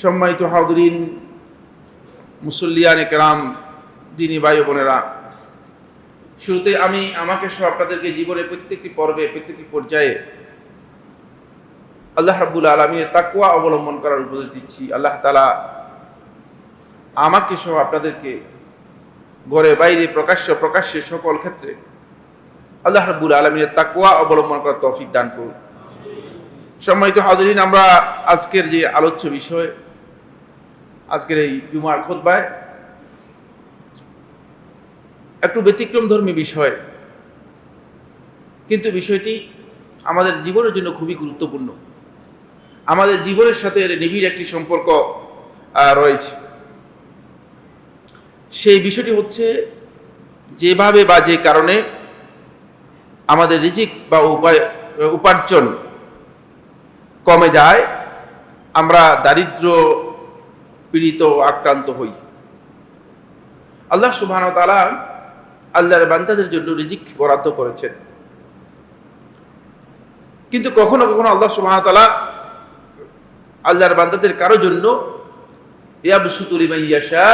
সম্মানিত হাজরিন, মুসল্লিয়ানে কেরাম, দিনী ভাই বোনেরা, শুরুতে আমি আমাকে সহ আপনাদেরকে জীবনের প্রত্যেকটি পর্বে, প্রত্যেকটি পর্যায়ে আল্লাহ রাব্বুল আলামিনের তাকওয়া অবলম্বন করার উপদেশ দিচ্ছি। আল্লাহ তাআলা আমাকে সহ আপনাদেরকে ঘরে বাইরে প্রকাশ্যে সকল ক্ষেত্রে আল্লাহ রাব্বুল আলামিনের তাকওয়া অবলম্বন করার তৌফিক দান করুন। সম্মানিত হাজরিন, আমরা আজকের যে আলোচ্য বিষয়, আজকের এই জুমার খুতবায় একটু ব্যতিক্রমধর্মী বিষয়, কিন্তু বিষয়টি আমাদের জীবনের জন্য খুবই গুরুত্বপূর্ণ। আমাদের জীবনের সাথে এর নিবিড় একটি সম্পর্ক রয়েছে। সেই বিষয়টি হচ্ছে, যেভাবে বা যে কারণে আমাদের রিজিক বা উপার্জন কমে যায়, আমরা দারিদ্র পীড়িত আক্রান্ত হই। আল্লাহ সুবহানাহু ওয়া তাআলা আল্লাহর বান্দাদের জন্য রিজিক বরাদ্দ করেছেন, কিন্তু কখনো কখনো আল্লাহ সুবহানাহু ওয়া তাআলা আল্লাহর বান্দাদের কারো জন্য ইয়াবসুতু লিমান ইয়াশা,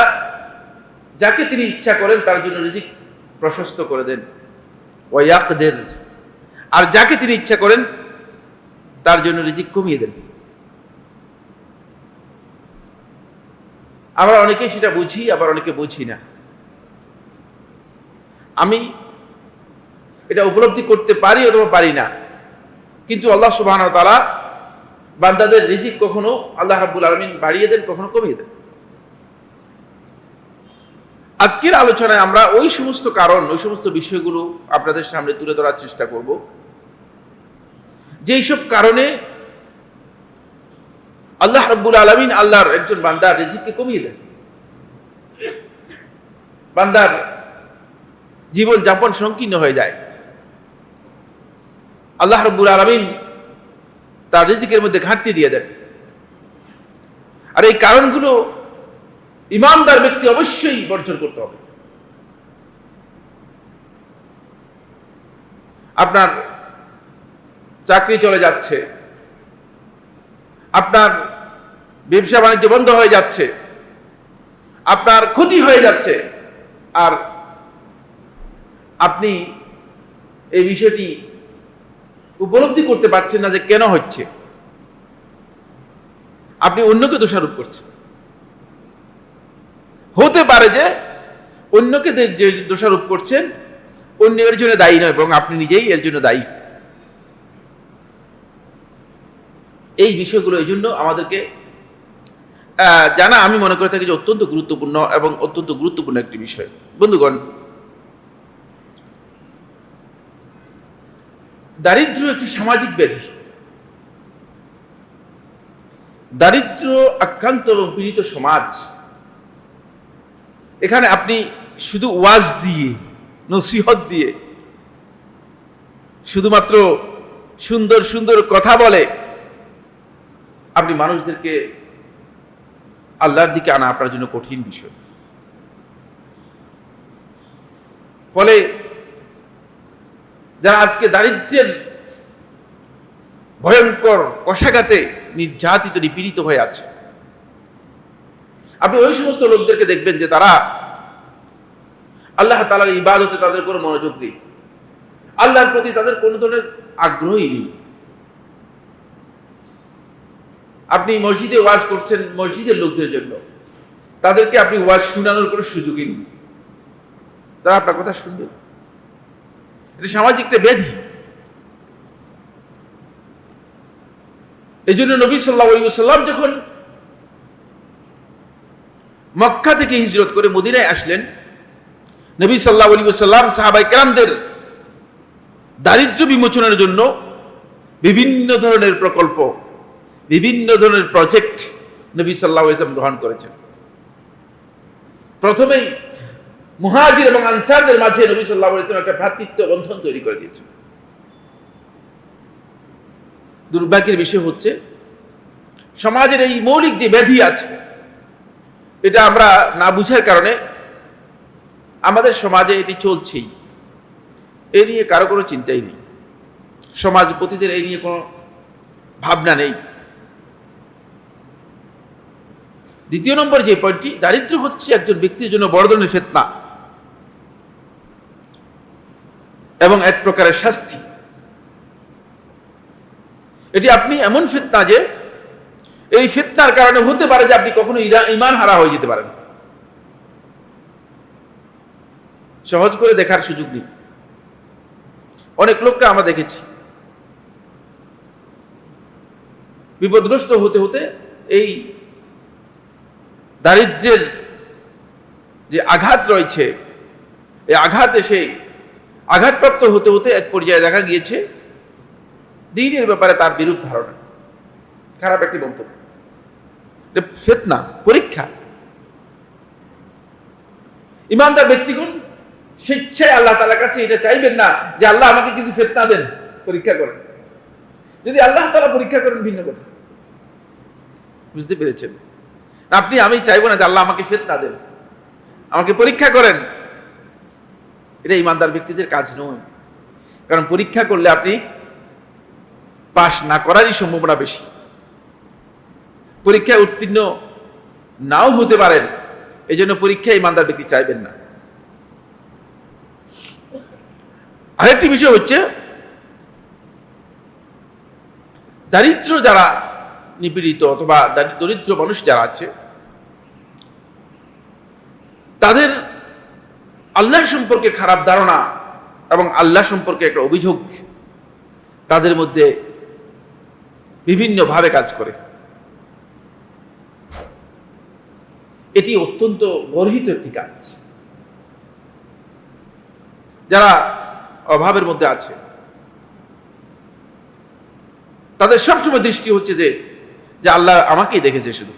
যাকে তিনি ইচ্ছা করেন তার জন্য রিজিক প্রশস্ত করে দেন, ওয়া ইয়াকদির, আর যাকে তিনি ইচ্ছা করেন তার জন্য রিজিক কমিয়ে দেন। আমরা অনেকেই সেটা বুঝি, আবার অনেকে বুঝি না। আমি এটা উপলব্ধি করতে পারি অথবা পারি না, কিন্তু আল্লাহ সুবহানাহু ওয়া তাআলা বান্দাদের রিজিক কখনো আল্লাহ রাব্বুল আলামিন বাড়িয়ে দেন, কখনো কমিয়ে দেন। আজকের আলোচনায় আমরা ওই সমস্ত কারণ, ওই সমস্ত বিষয়গুলো আপনাদের সামনে তুলে ধরার চেষ্টা করব, যেই সব কারণে আল্লাহ রাব্বুল আলামিন আল্লাহর একজন বান্দার রিজিককে কমিয়ে দেন, বান্দার জীবন যাপন সংকীর্ণ হয়ে যায়। আল্লাহ রাব্বুল আলামিন তার রিজিকের মধ্যে ঘাটতি দিয়ে দেন। আর এই কারণগুলো ঈমানদার ব্যক্তি অবশ্যই বর্জন করতে হবে। আপনার চাকরি চলে যাচ্ছে, আপনার ব্যবসা বাণিজ্য বন্ধ হয়ে যাচ্ছে, আপনার ক্ষতি হয়ে যাচ্ছে, আর আপনি এই বিষয়টি উপলব্ধি করতে পারছেন না যে কেন হচ্ছে। আপনি অন্যকে দোষারোপ করছেন। হতে পারে যে অন্যকে যে দোষারোপ করছেন, অন্য এর জন্য দায়ী নয়, এবং আপনি নিজেই এর জন্য দায়ী। এই বিষয়গুলো এই জন্য আমাদেরকে জানা, আমি মনে করে থাকি যে অত্যন্ত গুরুত্বপূর্ণ এবং অত্যন্ত গুরুত্বপূর্ণ একটি বিষয়। বন্ধুগণ, দারিদ্র একটি সামাজিক ব্যাধি। দারিদ্র আক্রান্ত এবং পীড়িত সমাজ, এখানে আপনি শুধু ওয়াজ দিয়ে, নসিহত দিয়ে, শুধুমাত্র সুন্দর সুন্দর কথা বলে আপনি মানুষদেরকে আল্লাহর দিকে আনা আপনার জন্য কঠিন বিষয়। ফলে যারা আজকে দারিদ্র্যের ভয়ঙ্কর কষাঘাতে নির্যাতিত, নিপীড়িত হয়ে আছে, আপনি ওই সমস্ত লোকদেরকে দেখবেন যে তারা আল্লাহ তাআলার ইবাদতে তাদের কোনো মনোযোগ নেই, আল্লাহর প্রতি তাদের কোনো ধরনের আগ্রহই নেই। আপনি মসজিদে ওয়াজ করছেন মসজিদের লোকদের জন্য, তাদেরকে আপনি ওয়াজ শোনানোর কোনো সুযোগই নেই, তারা আপনার কথা শুনবে। এটা সামাজিক একটা ব্যাধি। এই জন্য নবী সাল্লাল্লাহু আলাইহি ওয়াসাল্লাম যখন মক্কা থেকে হিজরত করে মদিনায় আসলেন, নবী সাল্লাল্লাহু আলাইহি ওয়াসাল্লাম সাহাবায়ে কেরামদের দারিদ্র বিমোচনের জন্য বিভিন্ন ধরনের প্রকল্প, বিভিন্ন ধরনের প্রজেক্ট নবী সাল্লাল্লাহু আলাইহি ওয়াসাল্লাম গ্রহণ করেছেন। প্রথমেই মুহাজির এবং আনসারদের মাঝে নবী সাল্লাল্লাহু আলাইহি ওয়াসাল্লাম একটা ভ্রাতৃত্ব বন্ধন তৈরি করে দিয়েছেন। দুর্ভাগ্যের বিষয় হচ্ছে, সমাজের এই মৌলিক যে ব্যাধি আছে, এটা আমরা না বুঝার কারণে আমাদের সমাজে এটি চলছেই। এ নিয়ে কারো কোনো চিন্তাই নেই, সমাজপতিদের এই নিয়ে কোনো ভাবনা নেই। দ্বিতীয় নম্বর যে পয়েন্টটি, দারিদ্র্য হচ্ছে একজন ব্যক্তির জন্য বড় ধরনের ফিতনা এবং এক প্রকারের শাস্তি। এটি আপনি এমন ফিতনা যে এই ফিতনার কারণে হতে পারে যে আপনি কখনো ঈমান হারা হয়ে যেতে পারেন। সহজ করে দেখার সুযোগ নেই। অনেক লোককে আমরা দেখেছি বিপদগ্রস্ত হতে হতে এই দারিদ্র্যের যে আঘাত রয়েছে, এই আঘাত এসে আঘাতপ্রাপ্ত হতে হতে এক পর্যায়ে দেখা গিয়েছে দ্বীনের ব্যাপারে তার বিরূপ ধারণা, খারাপ একটি মন্তব্য, ফিতনা, পরীক্ষা। ইমানদার ব্যক্তিগণ স্বেচ্ছায় আল্লাহ তাআলার কাছে এটা চাইবেন না যে আল্লাহ আমাকে কিছু ফিতনা দেন, পরীক্ষা করেন। যদি আল্লাহ তাআলা পরীক্ষা করেন ভিন্ন কথা। বুঝতে পেরেছেন? আমি চাইবো না যে আল্লাহ আমাকে ফিতনা দেন, আমাকে পরীক্ষা করেন। এটা ইমানদার ব্যক্তিদের কাজ নয়। কারণ পরীক্ষা করলে আপনি পাশ না করারই সম্ভাবনা বেশি। পরীক্ষায় উত্তীর্ণ নাও হতে পারেন, এই জন্য পরীক্ষা ইমানদার ব্যক্তি চাইবেন না। আরেকটি বিষয় হচ্ছে, দারিদ্র যারা নিপীড়িত অথবা দরিদ্র মানুষ যারা আছে, তাদের আল্লাহ সম্পর্কে খারাপ ধারণা এবং আল্লাহ সম্পর্কে একটা অভিযোগ তাদের মধ্যে বিভিন্নভাবে কাজ করে। এটি অত্যন্ত গর্হিত একটি কাজ। যারা অভাবের মধ্যে আছে তাদের সবসময় দৃষ্টি হচ্ছে যে আল্লাহ আমাকেই দেখেছে শুধু।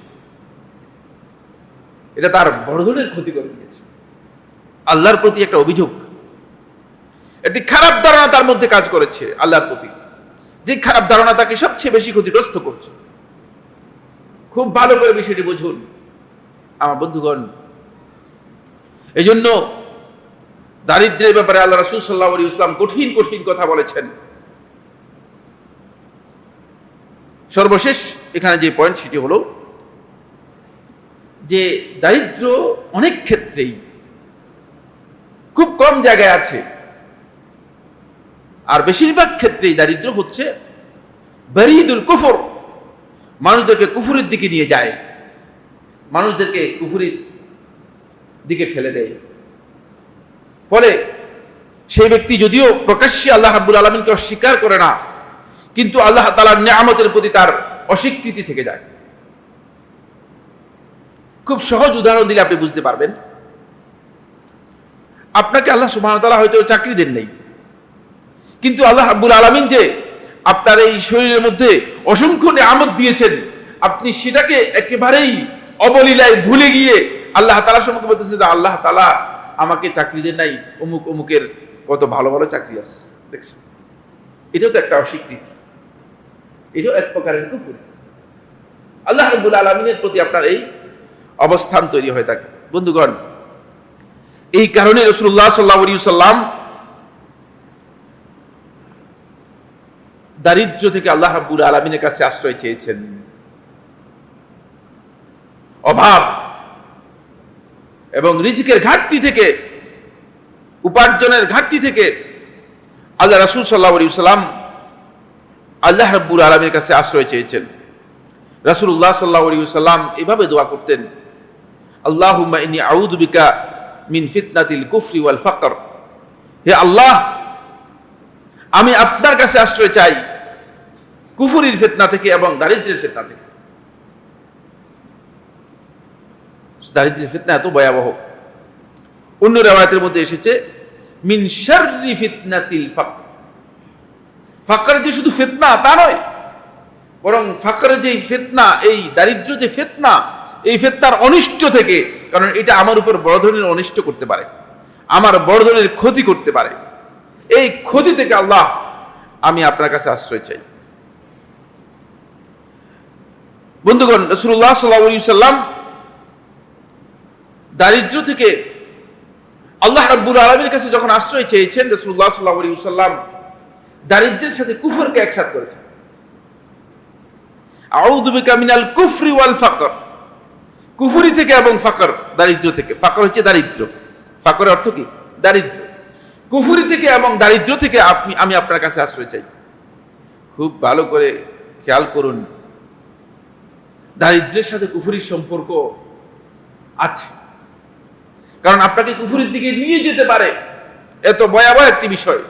এটা তার বড় ধরনের ক্ষতি করে দিয়েছে। আল্লাহর প্রতি একটা অভিযোগ, একটি খারাপ ধারণা তার মধ্যে কাজ করেছে আল্লাহর প্রতি, যে খারাপ ধারণা তাকে সবচেয়ে বেশি ক্ষতিগ্রস্ত করছে। খুব ভালো করে বিষয়টি বুঝুন আমার বন্ধুগণ। এই জন্য দারিদ্র্যের ব্যাপারে আল্লাহ রাসূল সাল্লাল্লাহু আলাইহি ওয়াসাল্লাম কঠিন কঠিন কথা বলেছেন। সর্বশেষ এখানে যে পয়েন্ট সেটি হলো যে দারিদ্র অনেক ক্ষেত্রেই খুব কম জায়গায় আছে, আর বেশিরভাগ ক্ষেত্রেই দারিদ্র হচ্ছে বারিদুল কুফর, মানুষদেরকে কুফরের দিকে নিয়ে যায়, মানুষদেরকে কুফরের দিকে ঠেলে দেয়। ফলে সেই ব্যক্তি যদিও প্রকাশ্যে আল্লাহ রাব্বুল আলামিনকে অস্বীকার করে না, কিন্তু আল্লাহ তাআলার নিয়ামতের প্রতি তার অস্বীকৃতি থেকে যায়। খুব সহজ উদাহরণ দিলে আপনি বুঝতে পারবেন। আপনাকে আল্লাহ সুবহানাহু ওয়া তাআলা হয়তো চাকরি দেন নাই, কিন্তু আল্লাহ রাব্বুল আলামিন যে আপনার এই শরীরের মধ্যে অসংখ্য নিয়ামত দিয়েছেন, আপনি সেটাকে একেবারেই অবলীলায় ভুলে গিয়ে আল্লাহ তাআলার সম্পর্কে বলতেছেন যে আল্লাহ তাআলা আমাকে চাকরি দেন নাই, অমুক অমুকের কত ভালো ভালো চাকরি আছে, দেখছেন? এটাও তো একটা অস্বীকৃতি, এটাও এক প্রকারের কুফর। আল্লাহ রাব্বুল আলামিনের প্রতি আপনার এই অবস্থান তৈরি হয়ে থাকে। বন্ধুগণ, এই কারণে রাসূলুল্লাহ সাল্লাল্লাহু আলাইহি ওয়াসাল্লাম দারিদ্র থেকে আল্লাহ রাব্বুল আলামিনের কাছে আশ্রয় চেয়েছেন। অভাব এবং রিজিকের ঘাটতি থেকে, উপার্জনের ঘাটতি থেকে আল্লাহ রাসূল সাল্লাল্লাহু আলাইহি ওয়াসাল্লাম আল্লাহ রাব্বুল আলামিনের কাছে আশ্রয় চেয়েছেন। রাসূলুল্লাহ সাল্লাল্লাহু আলাইহি ওয়াসাল্লাম এভাবে দোয়া করতেন, আল্লাহুম্মা ইন্নী আউযু বিকা মিন ফিতনাতিল কুফরি ওয়াল ফাকর। হে আল্লাহ, আমি আপনার কাছে আশ্রয় চাই কুফরির ফিতনা থেকে এবং দারিদ্র্যের ফিতনা থেকে। দারিদ্র্যের ফিতনা এত ভয়াবহ। অন্য riwayat-এর মধ্যে এসেছে মিন শাররি ফিতনাতিল ফাকর। ফাকর যে শুধু ফিতনা তা নয়, বরং ফাকরের যে ফিতনা, এই দারিদ্র্য যে ফিতনা, এই ফিতনার অনিষ্ট থেকে, কারণ এটা আমার উপর বড় ধরনের অনিষ্ট করতে পারে, আমার বড় ধরনের ক্ষতি করতে পারে। এই ক্ষতি থেকে আল্লাহ আমি আপনার কাছে আশ্রয় চাই। বন্ধুগণ, রাসূলুল্লাহ সাল্লাল্লাহু আলাইহি ওয়াসাল্লাম দারিদ্র থেকে আল্লাহ রাব্বুল আলামিনের কাছে যখন আশ্রয় চেয়েছেন, রাসূলুল্লাহ সাল্লাল্লাহু আলাইহি ওয়াসাল্লাম দারিদ্রের সাথে কুফরকে একসাথে করেছেন। আউযু বিকা মিনাল কুফরি ওয়াল ফাকর। কুফরি থেকে এবং ফাকর দারিদ্র থেকে। ফাকর হচ্ছে দারিদ্র, ফাকরের অর্থ কি? দারিদ্র। কুফরি থেকে এবং দারিদ্র থেকে আমি আপনার কাছে আশ্রয় চাই। খুব ভালো করে খেয়াল করুন, দারিদ্রের সাথে কুফরির সম্পর্ক আছে, কারণ আপনাকে কুফরির দিকে নিয়ে যেতে পারে, এত ভয়াবহ একটি বিষয়।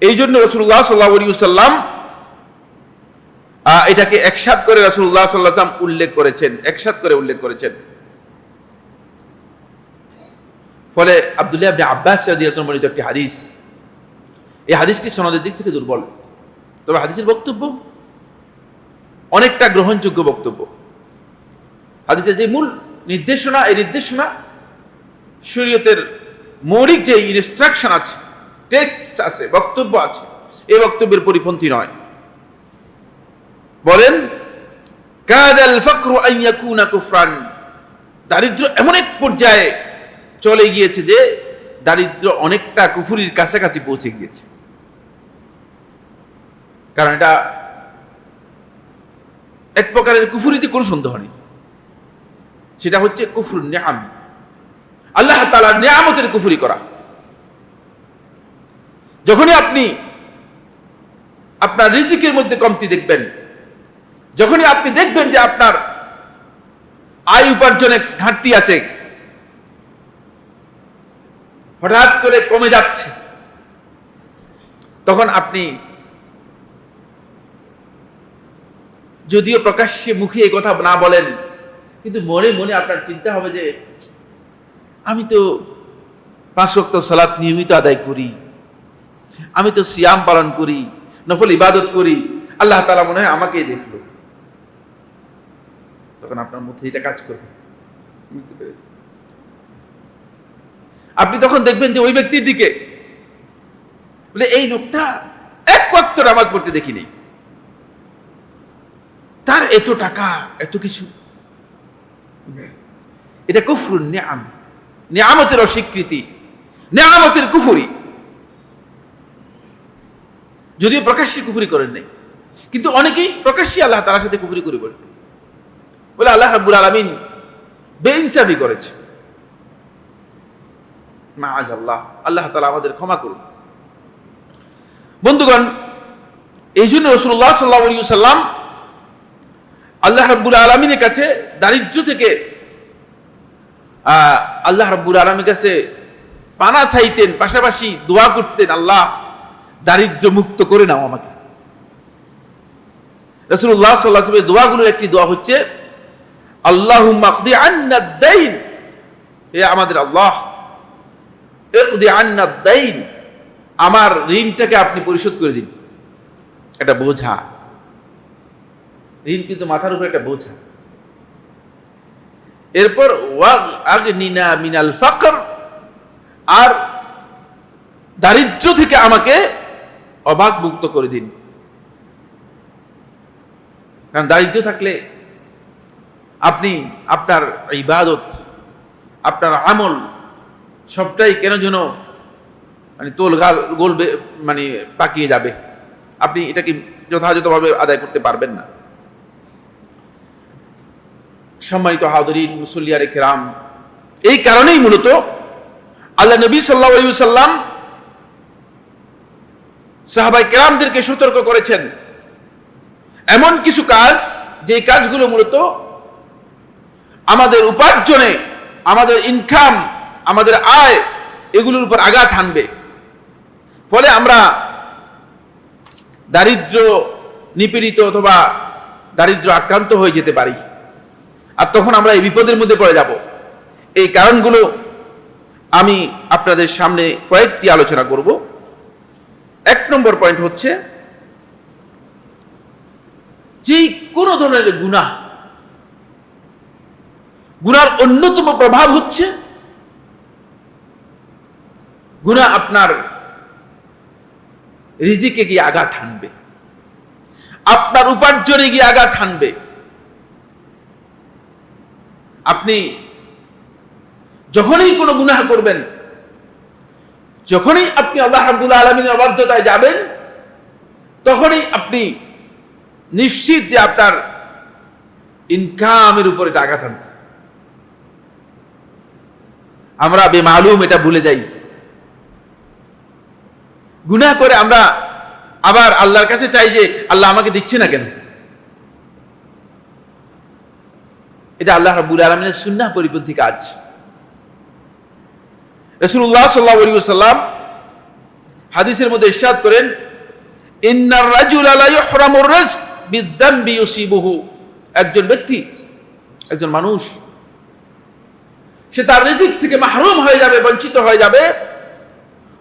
এই জন্য রাসূলুল্লাহ সাল্লাল্লাহু আলাইহি ওয়াসাল্লাম এটাকে একসাথ করে রাসূলুল্লাহ সাল্লাল্লাহু আলাইহি ওয়াসাল্লাম উল্লেখ করেছেন, একসাথ করে উল্লেখ করেছেন। ফলে আব্দুল্লাহ ইবনে আব্বাস রাদিয়াল্লাহু আনহু বর্ণিত একটি হাদিস, এই হাদিসটি সনদের দিক থেকে দুর্বল, তবে হাদিসের বক্তব্য অনেকটা গ্রহণযোগ্য বক্তব্য। হাদিসের যে মূল নির্দেশনা, এই নির্দেশনা শরীয়তের মৌলিক যে ইনস্ট্রাকশন আছে, টেক্সট আছে, বক্তব্য আছে, এই বক্তব্যের পরিপন্থী নয়। বলেন, কাদাল ফাকরু আন ইয়াকুনা কুফরান, দারিদ্র এমন এক পর্যায়ে চলে গিয়েছে যে দারিদ্র অনেকটা কুফরির কাছাকাছি পৌঁছে গিয়েছে। কারণ এটা এক প্রকারের কুফরিতে কোনো সন্দেহ নেই, সেটা হচ্ছে কুফরুন নিআম, আল্লাহ তাআলার নিয়ামতের কুফরি করা। যখনই আপনি আপনার রিজিকের মধ্যে কমতি দেখবেন, যখনই আপনি দেখবেন যে আপনার আয় উপার্জনে ঘাটতি আছে, হঠাৎ করে কমে যাচ্ছে, তখন আপনি যদিও প্রকাশ্যে মুখে এই কথা না বলেন, কিন্তু মনে মনে আপনার চিন্তা হবে যে আমি তো 5 ওয়াক্ত সালাত নিয়মিত আদায় করি, আমি তো সিয়াম পালন করি, নফল ইবাদত করি, আল্লাহ তাআলা মনে হয় আমাকেই দেখলো। তখন আপনার মধ্যে এটা কাজ করবে, বুঝতে পেরেছেন? আপনি তখন দেখবেন যে ওই ব্যক্তির দিকে, বলে এই লোকটা 1 ওয়াক্ত নামাজ পড়তে দেখিনি, তার এত টাকা, এত কিছু। এটা কুফরুন নিআম, নিয়ামতের অস্বীকৃতি, নিয়ামতের কুফরি। যদিও প্রকাশ্যে কুফরি করেন নাই, কিন্তু অনেকেই প্রকাশ্যে আল্লাহ তাআলার সাথে কুফরি করে বলে আল্লাহ রাব্বুল আলামিন বেইনসাফি করেছে। মাআযাল্লাহ, আল্লাহ তাআলা আমাদের ক্ষমা করুন। বন্ধুগণ, এই জন্য রাসূলুল্লাহ সাল্লাল্লাহু আলাইহি ওয়াসাল্লাম আল্লাহ রাব্বুল আলামিনের কাছে দারিদ্র থেকে আল্লাহ রাব্বুল আলামিনের কাছে পানা চাইতেন, পাশাপাশি দোয়া করতেন, আল্লাহ দারিদ্র মুক্ত করে নাও আমাকে। রাসূলুল্লাহ সাল্লাল্লাহু আলাইহি ওয়াসাল্লামের দোয়াগুলোর একটি দোয়া হচ্ছে আল্লাহুম্মা ইকদি আন্না আদ-দাইন, হে আমাদের আল্লাহ, ইকদি আন্না আদ-দাইন, আমার ঋণটাকে আপনি পরিশোধ করে দিন। এটা বোঝা, ঋণ কিন্তু মাথার উপরে একটা বোঝা। এরপর আগনিনা মিনাল ফাকর, আর দারিদ্র থেকে আমাকে অভাব মুক্ত করে দিন। কারণ দারিদ্র থাকলে আপনি আপনার ইবাদত, আপনার আমল সবটাই কেন যেন গোলবে, পাকিয়ে যাবে, আপনি এটাকে যথাযথভাবে আদায় করতে পারবেন না। সম্মানিত হাজিরিন, মুসল্লিয়ানে কিরাম, এই কারণেই মূলত আল্লাহ নবী সাল্লাল্লাহু আলাইহি ওয়াসাল্লাম সাহাবায়ে কেরামদেরকে সতর্ক করেছেন এমন কিছু কাজ, যে কাজগুলো মূলত আমাদের উপার্জনে, আমাদের ইনকাম, আমাদের আয়, এগুলোর উপর আঘাত হানবে। ফলে আমরা দারিদ্র নিপীড়িত অথবা দারিদ্র আক্রান্ত হয়ে যেতে পারি, আর তখন আমরা এই বিপদের মধ্যে পড়ে যাব। এই কারণগুলো আমি আপনাদের সামনে কয়েকটি আলোচনা করব। 1 নম্বর পয়েন্ট হচ্ছে, যে কোনো ধরনের গুনার অন্যতম প্রভাব হচ্ছে গুনাহ আপনার রিজিকে গিয়ে আঘাত হানবে, আপনার উপার্জনে গিয়ে আঘাত হানবে। আপনি যখনই কোনো গুনাহ করবেন, যখনই আপনি আল্লাহ রাব্বুল আলামিনের অবাধ্যতায় যাবেন, তখনই আপনি নিশ্চিত যে আপনার ইনকামের উপরে আঘাত হানছে। আমরা বেমালুম এটা ভুলে যাই। গুনাহ করে আমরা আবার আল্লাহর কাছে চাই যে আল্লাহ আমাকে দিচ্ছে না কেন। এটা আল্লাহ রাব্বুল আলামিনের সুন্নাহ পরিপন্থী কাজ। রাসূলুল্লাহ সাল্লাল্লাহু আলাইহি ওয়াসাল্লাম হাদিসের মধ্যে ইরশাদ করেন, ইন্নার রাজুলা লা ইহরামুর রিজক বিযামবি ইউসিবুহু। একজন ব্যক্তি, একজন মানুষ, সে তার রিজিক থেকে মাহরুম হয়ে যাবে, বঞ্চিত হয়ে যাবে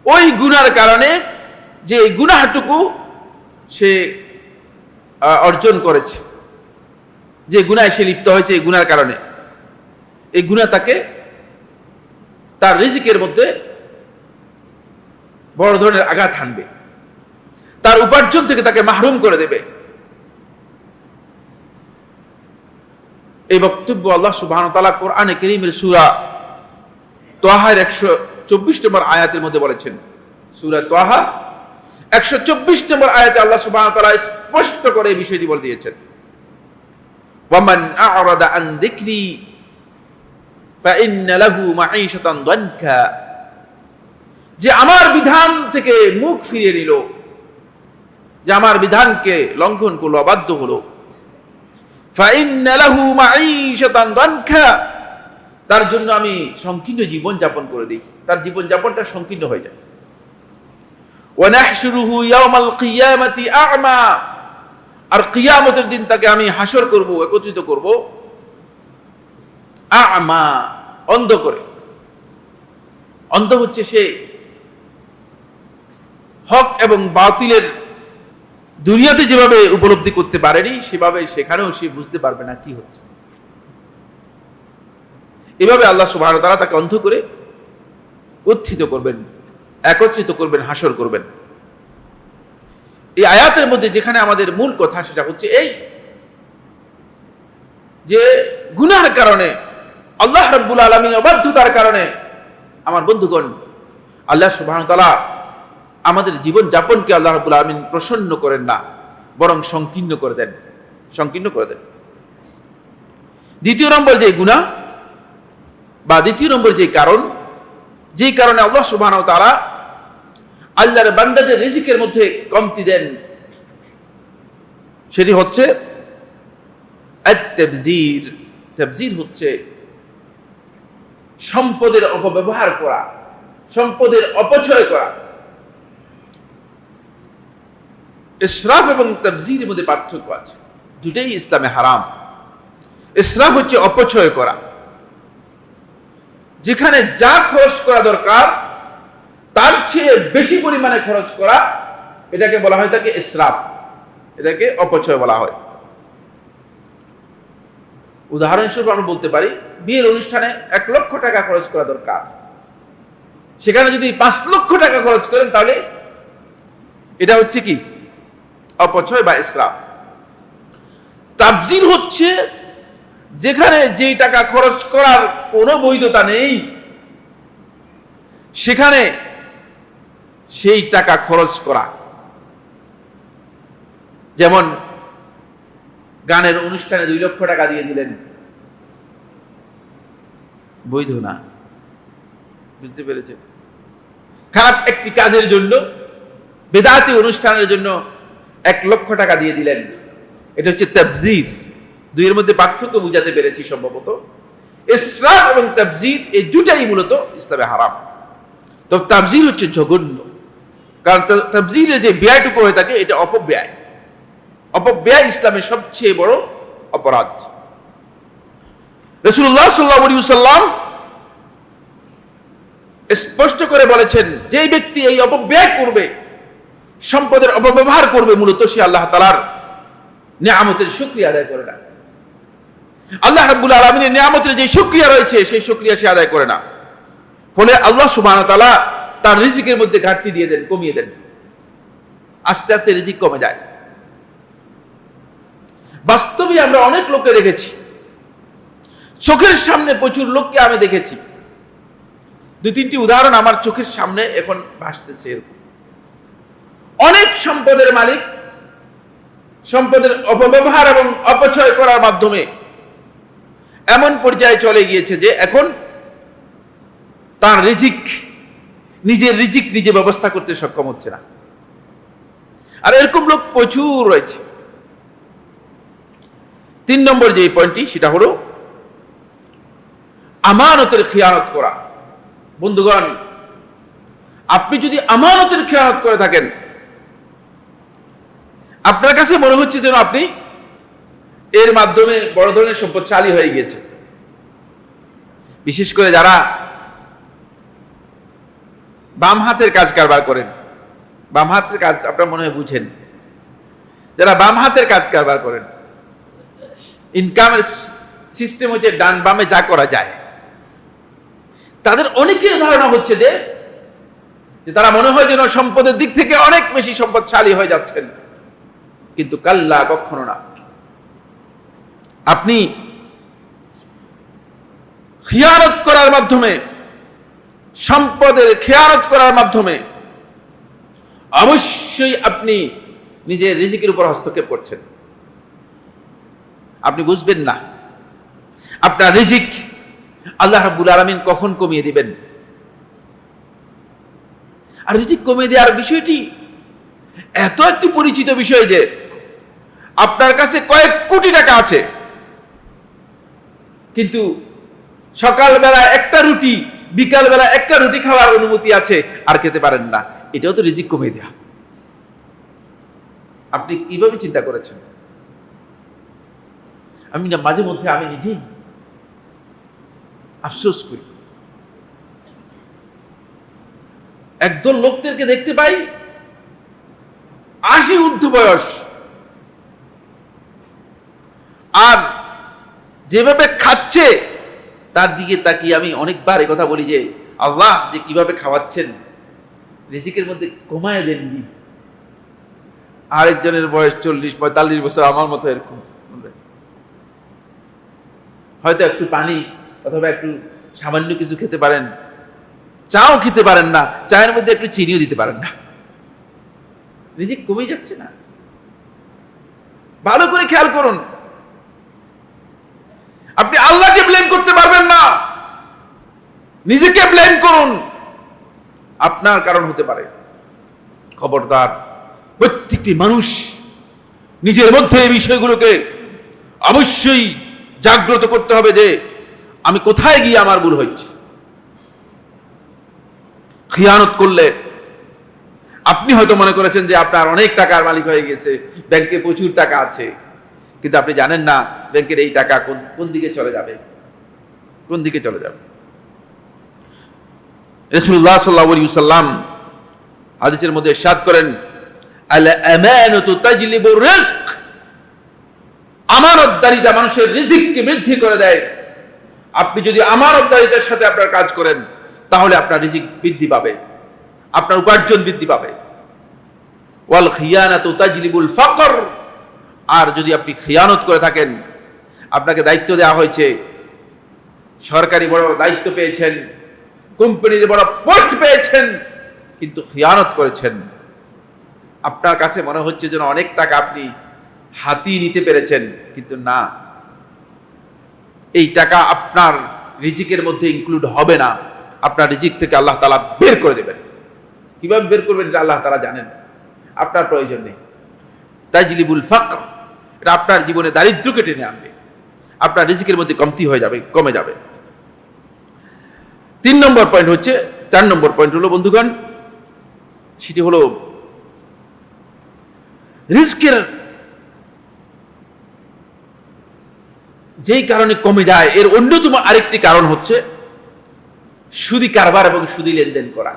ওই গুনার কারণে, যে গুনাহটুকু সে অর্জন করেছে, যে গুনায় সে লিপ্ত হয়েছে এই গুনার কারণে। এই গুনাহ তাকে তার রিজিকের মধ্যে বড় ধরনের আঘাত হানবে, তার উপার্জন থেকে তাকে মাহরুম করে দেবে। এই বক্তব্য আল্লাহ সুবহানাহু ওয়া তাআলা কোরআনে কারীমের সূরা তাহার 124 নম্বর আয়াতের মধ্যে বলেছেন। সূরা তাহা 124 নম্বর আয়াতে আল্লাহ সুবহানাহু ওয়া তাআলা স্পষ্ট করে এই বিষয়টি বলে দিয়েছেন, ওয়ামান আ'রাদা আন যিকরি ফাইন্না লাহু মাঈশাতান দানকা। যে আমার বিধান থেকে মুখ ফিরিয়ে নিল, যে আমার বিধানকে লঙ্ঘন করলো, অবাধ্য হলো, ফাইন্না লাহু মাঈশাতান দানকা, তার জন্য আমি সংকীর্ণ জীবন যাপন করে দিই, তার জীবন যাপনটা সংকীর্ণ হয়ে যায়। ওয়া নাহশুরুহু ইয়াওমাল কিয়ামাতি আ'মা, আর কিয়ামতের দিন তাকে আমি হাসর করব, একত্রিত করব আ'মা, অন্ধ করে। অন্ধ হচ্ছে সে হক এবং বাতিলের দুনিয়াতে যেভাবে উপলব্ধি করতে পারেনি, সেভাবে সেখানেও সে বুঝতে পারবে না কি হচ্ছে। এভাবে আল্লাহ সুবহানাহু ওয়া তাআলা তাকে অন্ধ করে উত্থিত করবেন, একত্রিত করবেন, হাসর করবেন। এই আয়াতের মধ্যে যেখানে আমাদের মূল কথা সেটা হচ্ছে এই যে গুনাহর কারণে, আল্লাহ রাব্বুল আলামিনের অবাধ্যতার কারণে আমার বন্ধুগণ, আল্লাহ সুবহানাহু ওয়া তাআলা আমাদের জীবন যাপনকে আল্লাহ রাব্বুল আলামিন প্রসন্ন করেন না, বরং সংকীর্ণ করে দেন, সংকীর্ণ করে দেন। দ্বিতীয় নম্বর যে গুনাহ বা দ্বিতীয় নম্বর যে কারণ, যেই কারণে আল্লাহ সুবহানাহু ওয়া তাআলা আল্লাহর বান্দাদের রিজিকের মধ্যে কমতি দেন, সেটি হচ্ছে আত-তাবযীর। তাবযীর হচ্ছে সম্পদের অপব্যবহার করা, সম্পদের অপচয় করা। ইসরাফ এবং তাবযীরের মধ্যে পার্থক্য আছে, দুটোই ইসলামে হারাম। ইসরাফ হচ্ছে অপচয় করা, যেখানে যা খরচ করা দরকার তার চেয়ে বেশি পরিমাণে খরচ করা, এটাকে বলা হয় থাকে ইসরাফ, এটাকে অপচয় বলা হয়। উদাহরণস্বরূপ আমরা বলতে পারি, বিয়ের অনুষ্ঠানে 1 লক্ষ টাকা খরচ করা দরকার, সেখানে যদি 5 লক্ষ টাকা খরচ করেন, তাহলে এটা হচ্ছে কি? অপচয় বা ইসরাফ। তাবযীর হচ্ছে যেখানে যেই টাকা খরচ করার কোনো বৈধতা নেই, সেখানে সেই টাকা খরচ করা। যেমন গানের অনুষ্ঠানে 2 লক্ষ টাকা দিয়ে দিলেন, বৈধ না, বুঝতে পেরেছেন? খারাপ একটি কাজের জন্য, বেদাতি অনুষ্ঠানের জন্য 1 লক্ষ টাকা দিয়ে দিলেন, এটা হচ্ছে তাবযীর। দুইয়ের মধ্যে পার্থক্য বুঝাতে পেরেছি সম্ভবত। ইসরাফ এবং তাবযীর এই দুটাই মূলত ইসলামে হারাম। তো তাবযীর হচ্ছে জঘন্য, কারণ তাবযীরের যে ব্যয়টুকু হয়ে থাকে এটা অপব্যয়। অপব্যয় ইসলামের সবচেয়ে বড় অপরাধ। রাসূলুল্লাহ সাল্লাল্লাহু আলাইহি ওয়াসাল্লাম স্পষ্ট করে বলেছেন, যে ব্যক্তি এই অপব্যয় করবে, সম্পদের অপব্যবহার করবে, মূলত সে আল্লাহ তাআলার নিয়ামতের শুকরিয়া আদায় করে না। আল্লাহ রাব্বুল আলামিনের নিয়ামতের যে শুকরিয়া রয়েছে, সেই শুকরিয়া সে আদায় করে না। ফলে আল্লাহ সুবহানাহু ওয়া তাআলা তার রিজিকের মধ্যে ঘাটতি দিয়ে দেন, কমিয়ে দেন, আস্তে আস্তে রিজিক কমে যায়। বাস্তবে আমরা অনেক লোককে দেখেছি, চোখের সামনে প্রচুর লোককে আমি দেখেছি। 2-3টি উদাহরণ আমার চোখের সামনে এখন ভাসতেছে। অনেক সম্পদের মালিক, সম্পদের অপব্যবহার এবং অপচয় করার মাধ্যমে এমন পর্যায়ে চলে গিয়েছে যে এখন তার নিজের রিজিক নিজে ব্যবস্থা করতে সক্ষম হচ্ছে না। আর এরকম লোক প্রচুর রয়েছে। 3 নম্বর যে পয়েন্টটি, সেটা হলো আমানতের খেয়ানত করা। বন্ধুগণ, আপনি যদি আমানতের খেয়ানত করে থাকেন, আপনার কাছে মনে হচ্ছে যেন আপনি এর মাধ্যমে বড় ধরনের সম্পদশালী হয়ে গিয়েছে। বিশেষ করে যারা বাম হাতের কাজ কারবার করেন, বাম হাতের কাজ আপনারা মনে হয় বুঝেন, যারা বাম হাতের কাজ কারবার করেন, ইনকামের সিস্টেম হচ্ছে ডান বামে যা করা যায়, তাদের অনেকের ধারণা হচ্ছে যে তারা মনে হয় যেন সম্পদের দিক থেকে অনেক বেশি সম্পদশালী হয়ে যাচ্ছেন, কিন্তু কাল্লা, কখনো না। আপনি খিয়ানত করার মাধ্যমে, সম্পদের খেয়ানত করার মাধ্যমে অবশ্যই আপনি নিজের রিজিকের উপর হস্তক্ষেপ করছেন। আপনি বুঝবেন না আপনার রিজিক আল্লাহ রাব্বুল আলামিন কখন কমিয়ে দিবেন। আর রিজিক কমিয়ে দেওয়ার বিষয়টি এত একটি পরিচিত বিষয় যে আপনার কাছে কয়েক কোটি টাকা আছে, কিন্তু সকালবেলা একটা রুটি, বিকালবেলা একটা রুটি খাওয়ার অনুমতি আছে, আর খেতে পারেন না। এটাও তো রিজিক কমিয়ে দেয়া। আপনি কিভাবে চিন্তা করেছেন? আমি না মাঝে মধ্যে আমি নিজেই আফসোস করি। একদল লোকদেরকে দেখতে পাই 80 ঊর্ধ্ব বয়স, আর যেভাবে খাচ্ছে তার দিকে তাকিয়ে আমি অনেকবার এই কথা বলি যে আল্লাহ যে কিভাবে খাওয়াচ্ছেন, রিজিকের মধ্যে কমায় দেননি। আরেকজনের বয়স 40-45 বছর, আমার মতো এরকম, হয়তো একটু পানি অথবা একটু সামান্য কিছু খেতে পারেন, চাও খেতে পারেন না, চায়ের মধ্যে একটু চিনিও দিতে পারেন না। রিজিক কমে যাচ্ছে না? ভালো করে খেয়াল করুন। আপনি আল্লাহকে ব্লেম করতে পারবেন না, নিজেকে ব্লেম করুন, আপনার কারণ হতে পারে। খবরদার, প্রত্যেকটি মানুষ নিজের মধ্যে এই বিষয়গুলোকে অবশ্যই জাগ্রত করতে হবে যে আমি কোথায় গিয়ে আমার ভুল হচ্ছে। খিয়ানত করলে আপনি হয়তো মনে করেছেন যে আপনার অনেক টাকার মালিক হয়ে গেছে, ব্যাংকে প্রচুর টাকা আছে, কিন্তু আপনি জানেন না ব্যাংকের এই টাকা কোন দিকে চলে যাবে, কোন দিকে চলে যাবে। রাসূলুল্লাহ সাল্লাল্লাহু আলাইহি ওয়াসাল্লাম হাদিসের মধ্যে ইরশাদ করেন, আল আমানাতু তাজলিবুর রিজক, আমানতদারিতা মানুষের রিজিককে বৃদ্ধি করে দেয়। আপনি যদি আমানতদারিতার সাথে আপনার কাজ করেন, তাহলে আপনার রিজিক বৃদ্ধি পাবে, আপনার উপার্জন বৃদ্ধি পাবে। ওয়াল খিয়ানাতু তাজলিবুল ফাকর, আর যদি আপনি খিয়ানত করে থাকেন, আপনাকে দায়িত্ব দেওয়া হয়েছে, সরকারি বড় দায়িত্ব পেয়েছেন, কোম্পানিতে বড় পোস্ট পেয়েছেন, কিন্তু খিয়ানত করেছেন, আপনার কাছে মনে হচ্ছে যেন অনেক টাকা আপনি হাতিয়ে নিতে পেরেছেন, কিন্তু না, এই টাকা আপনার রিজিকের মধ্যে ইনক্লুড হবে না। আপনার রিজিক থেকে আল্লাহ তাআলা বের করে দেবেন। কিভাবে বের করবেন এটা আল্লাহ তাআলা জানেন, আপনার প্রয়োজন নেই। তাজলিবুল ফাকর, এটা আপনার জীবনে দারিদ্র্যকে টেনে আনবে, আপনার রিজিকের মধ্যে কমতি হয়ে যাবে, কমে যাবে। 4 নম্বর পয়েন্ট হলো বন্ধুগণ, সেটি হলো রিজিকের যেই কারণে কমে যায়, এর অন্যতম আরেকটি কারণ হচ্ছে সুদি কারবার এবং সুদি লেনদেন করা।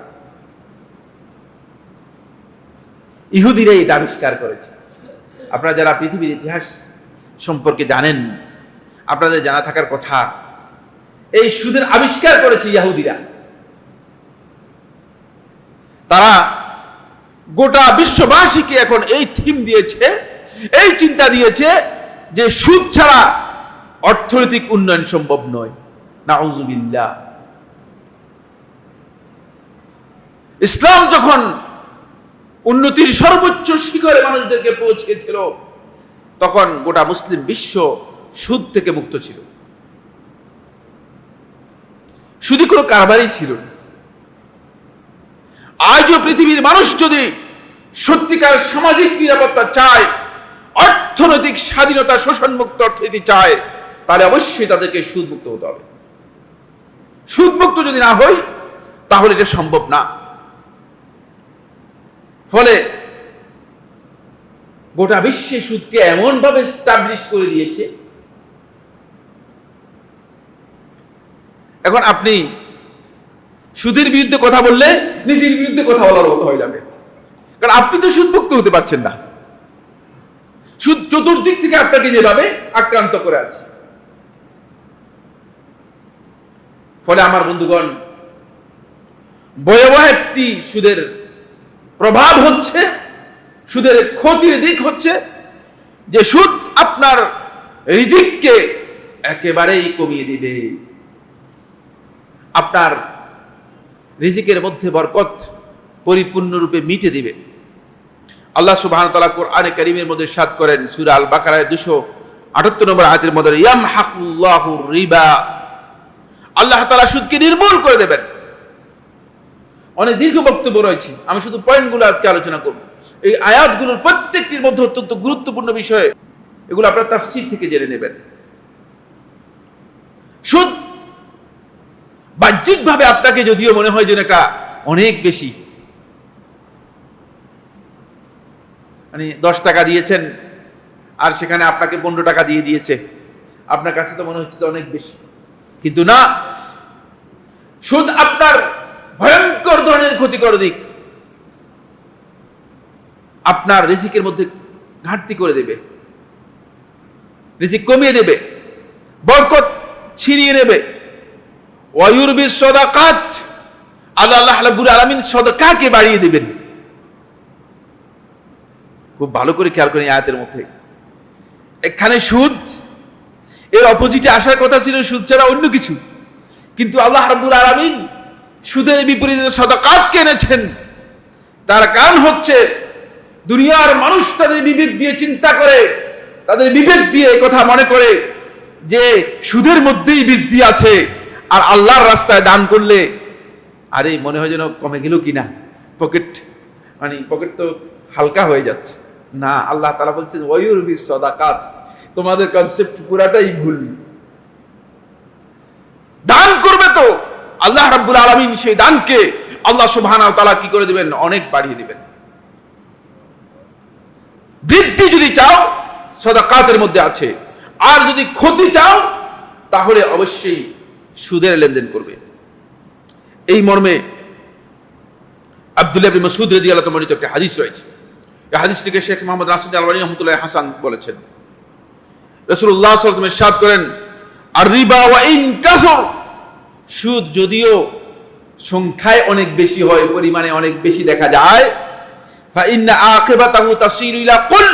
ইহুদিরা এটা আবিষ্কার করেছে। আপনারা যারা পৃথিবীর ইতিহাস সম্পর্কে জানেন, আপনাদের জানা থাকার কথা, এই সুদের আবিষ্কার করেছে ইহুদিরা। তারা গোটা বিশ্ববাসীকে এখন এই থিম দিয়েছে, এই চিন্তা দিয়েছে যে সুদ ছাড়া অর্থনৈতিক উন্নয়ন সম্ভব নয়। নাউযুবিল্লাহ। ইসলাম যখন উন্নতির সর্বোচ্চ শিখরে মানুষদেরকে পৌঁছেছিল, তখন গোটা মুসলিম বিশ্ব সুদ থেকে মুক্ত ছিল, সুদি কোনো কারবারই ছিল না। আজও পৃথিবীর মানুষ যদি সত্যিকার সামাজিক নিরাপত্তা চায়, অর্থনৈতিক স্বাধীনতা, শোষণমুক্ত অর্থনীতি চায়, তাহলে অবশ্যই তাদেরকে সুদমুক্ত হতে হবে। সুদমুক্ত যদি না হয় তাহলে এটা সম্ভব না। ফলে গোটা বিশ্বে সুদকে এমন ভাবে এস্টাবলিশ করে দিয়েছে, এখন আপনি সুদের বিরুদ্ধে কথা বললে নিজের বিরুদ্ধে কথা বলার মতো হয়ে যাবে, কারণ আপনি তো সুদমুক্ত হতে পারছেন না। সুদ চতুর্দিক থেকে আপনাকে যেভাবে আক্রান্ত করে আছে। ফলে আমার বন্ধুগণ, ভয়াবহ একটি সুদের প্রভাব হচ্ছে, সুদের ক্ষতির দিক হচ্ছে যে সুদ আপনার রিজিককে একেবারেই কমিয়ে দিবে, আপনার রিজিকের মধ্যে বরকত পরিপূর্ণরূপে মিটে দিবে। আল্লাহ সুবহানাহু ওয়া তাআলা কোরআনে কারীমের মধ্যে ইরশাদ করেন সূরা আল বাকারার 278 নম্বর আয়াতের মধ্যে, ইয়ামহাকুল্লাহু রিবা, আল্লাহ তাআলা সুদকে নির্মূল করে দেবেন। অনেক দীর্ঘ বক্তব্য রয়েছে, আমি শুধু পয়েন্টগুলো আজকে আলোচনা করব। এই আয়াতগুলোর প্রত্যেকটির মধ্যে অত্যন্ত গুরুত্বপূর্ণ বিষয়, এগুলো আপনারা তাফসীর থেকে জেনে নেবেন। সুদ বাহ্যিকভাবে আপনাকে যদিও মনে হয় যে এটা অনেক বেশি, মানে 10 টাকা দিয়েছেন আর সেখানে আপনাকে 15 টাকা দিয়ে দিয়েছে, আপনার কাছে তো মনে হচ্ছে অনেক বেশি, কিন্তু না, সুদ আপনার ভয়ঙ্কর ধরনের ক্ষতিকর দিক। আপনার রিজিকের মধ্যে ঘাটতি করে দেবে, রিজিক কমিয়ে দেবে, বরকত ছিনিয়ে নেবে। ওয়ায়ুরবি সাদাকাত, আল্লাহ রাব্বুল আলামিন সাদাকাকে বাড়িয়ে দিবেন। খুব ভালো করে খেয়াল করেন আয়াতের মধ্যে, এখানে সুদ এর অপোজিটে আসার কথা ছিল, সুদ ছাড়া অন্য কিছু, কিন্তু আল্লাহ রাব্বুল আলামিন সুদের বিপরীতে সাদাকাতকে এনেছেন। তার কারণ হচ্ছে দুনিয়ার মানুষ তাদের বিবেক দিয়ে চিন্তা করে, তাদের বিবেক দিয়ে কথা মনে করে যে সুদের মধ্যেই বৃদ্ধি আছে, আর আল্লাহর রাস্তায় দান করলে আরে মনে হয় যেন কমে গেল কিনা, পকেট তো হালকা হয়ে যাচ্ছে। না, আল্লাহ তাআলা বলছেন ওয়ায়ুরবি সাদাকাত, তোমাদের কনসেপ্ট পুরাটাই ভুল। দান করবে তো আল্লাহ রাব্বুল আলামিন সেই দানকে আল্লাহ সুবহানাহু ওয়া তাআলা কি করে দিবেন, অনেক বাড়িয়ে দিবেন। বৃদ্ধি যদি চাও সাদাকাতের মধ্যে আছে, আর যদি ক্ষতি চাও তাহলে অবশ্যই সুদের লেনদেন করবে। এই মর্মে আব্দুল্লাহ ইবনে মাসউদ রাদিয়াল্লাহু তাআলা বর্ণিত একটা হাদিস রয়েছে। এই হাদিসটিকে শেখ মুহাম্মদ রাশিদ আল-আলবানী রাহমাতুল্লাহি হাসান বলেছেন। রাসূলুল্লাহ সাল্লাল্লাহু আলাইহি ওয়াসাল্লাম ইরশাদ করেন, আর-রিবা ওয়া ইন কাসর, সুদ যদিও সংখ্যায় অনেক বেশি হয়, পরিমাণে অনেক বেশি দেখা যায়, ফা ইন্না আকিবাতাহু তাসিরু ইলা কুল,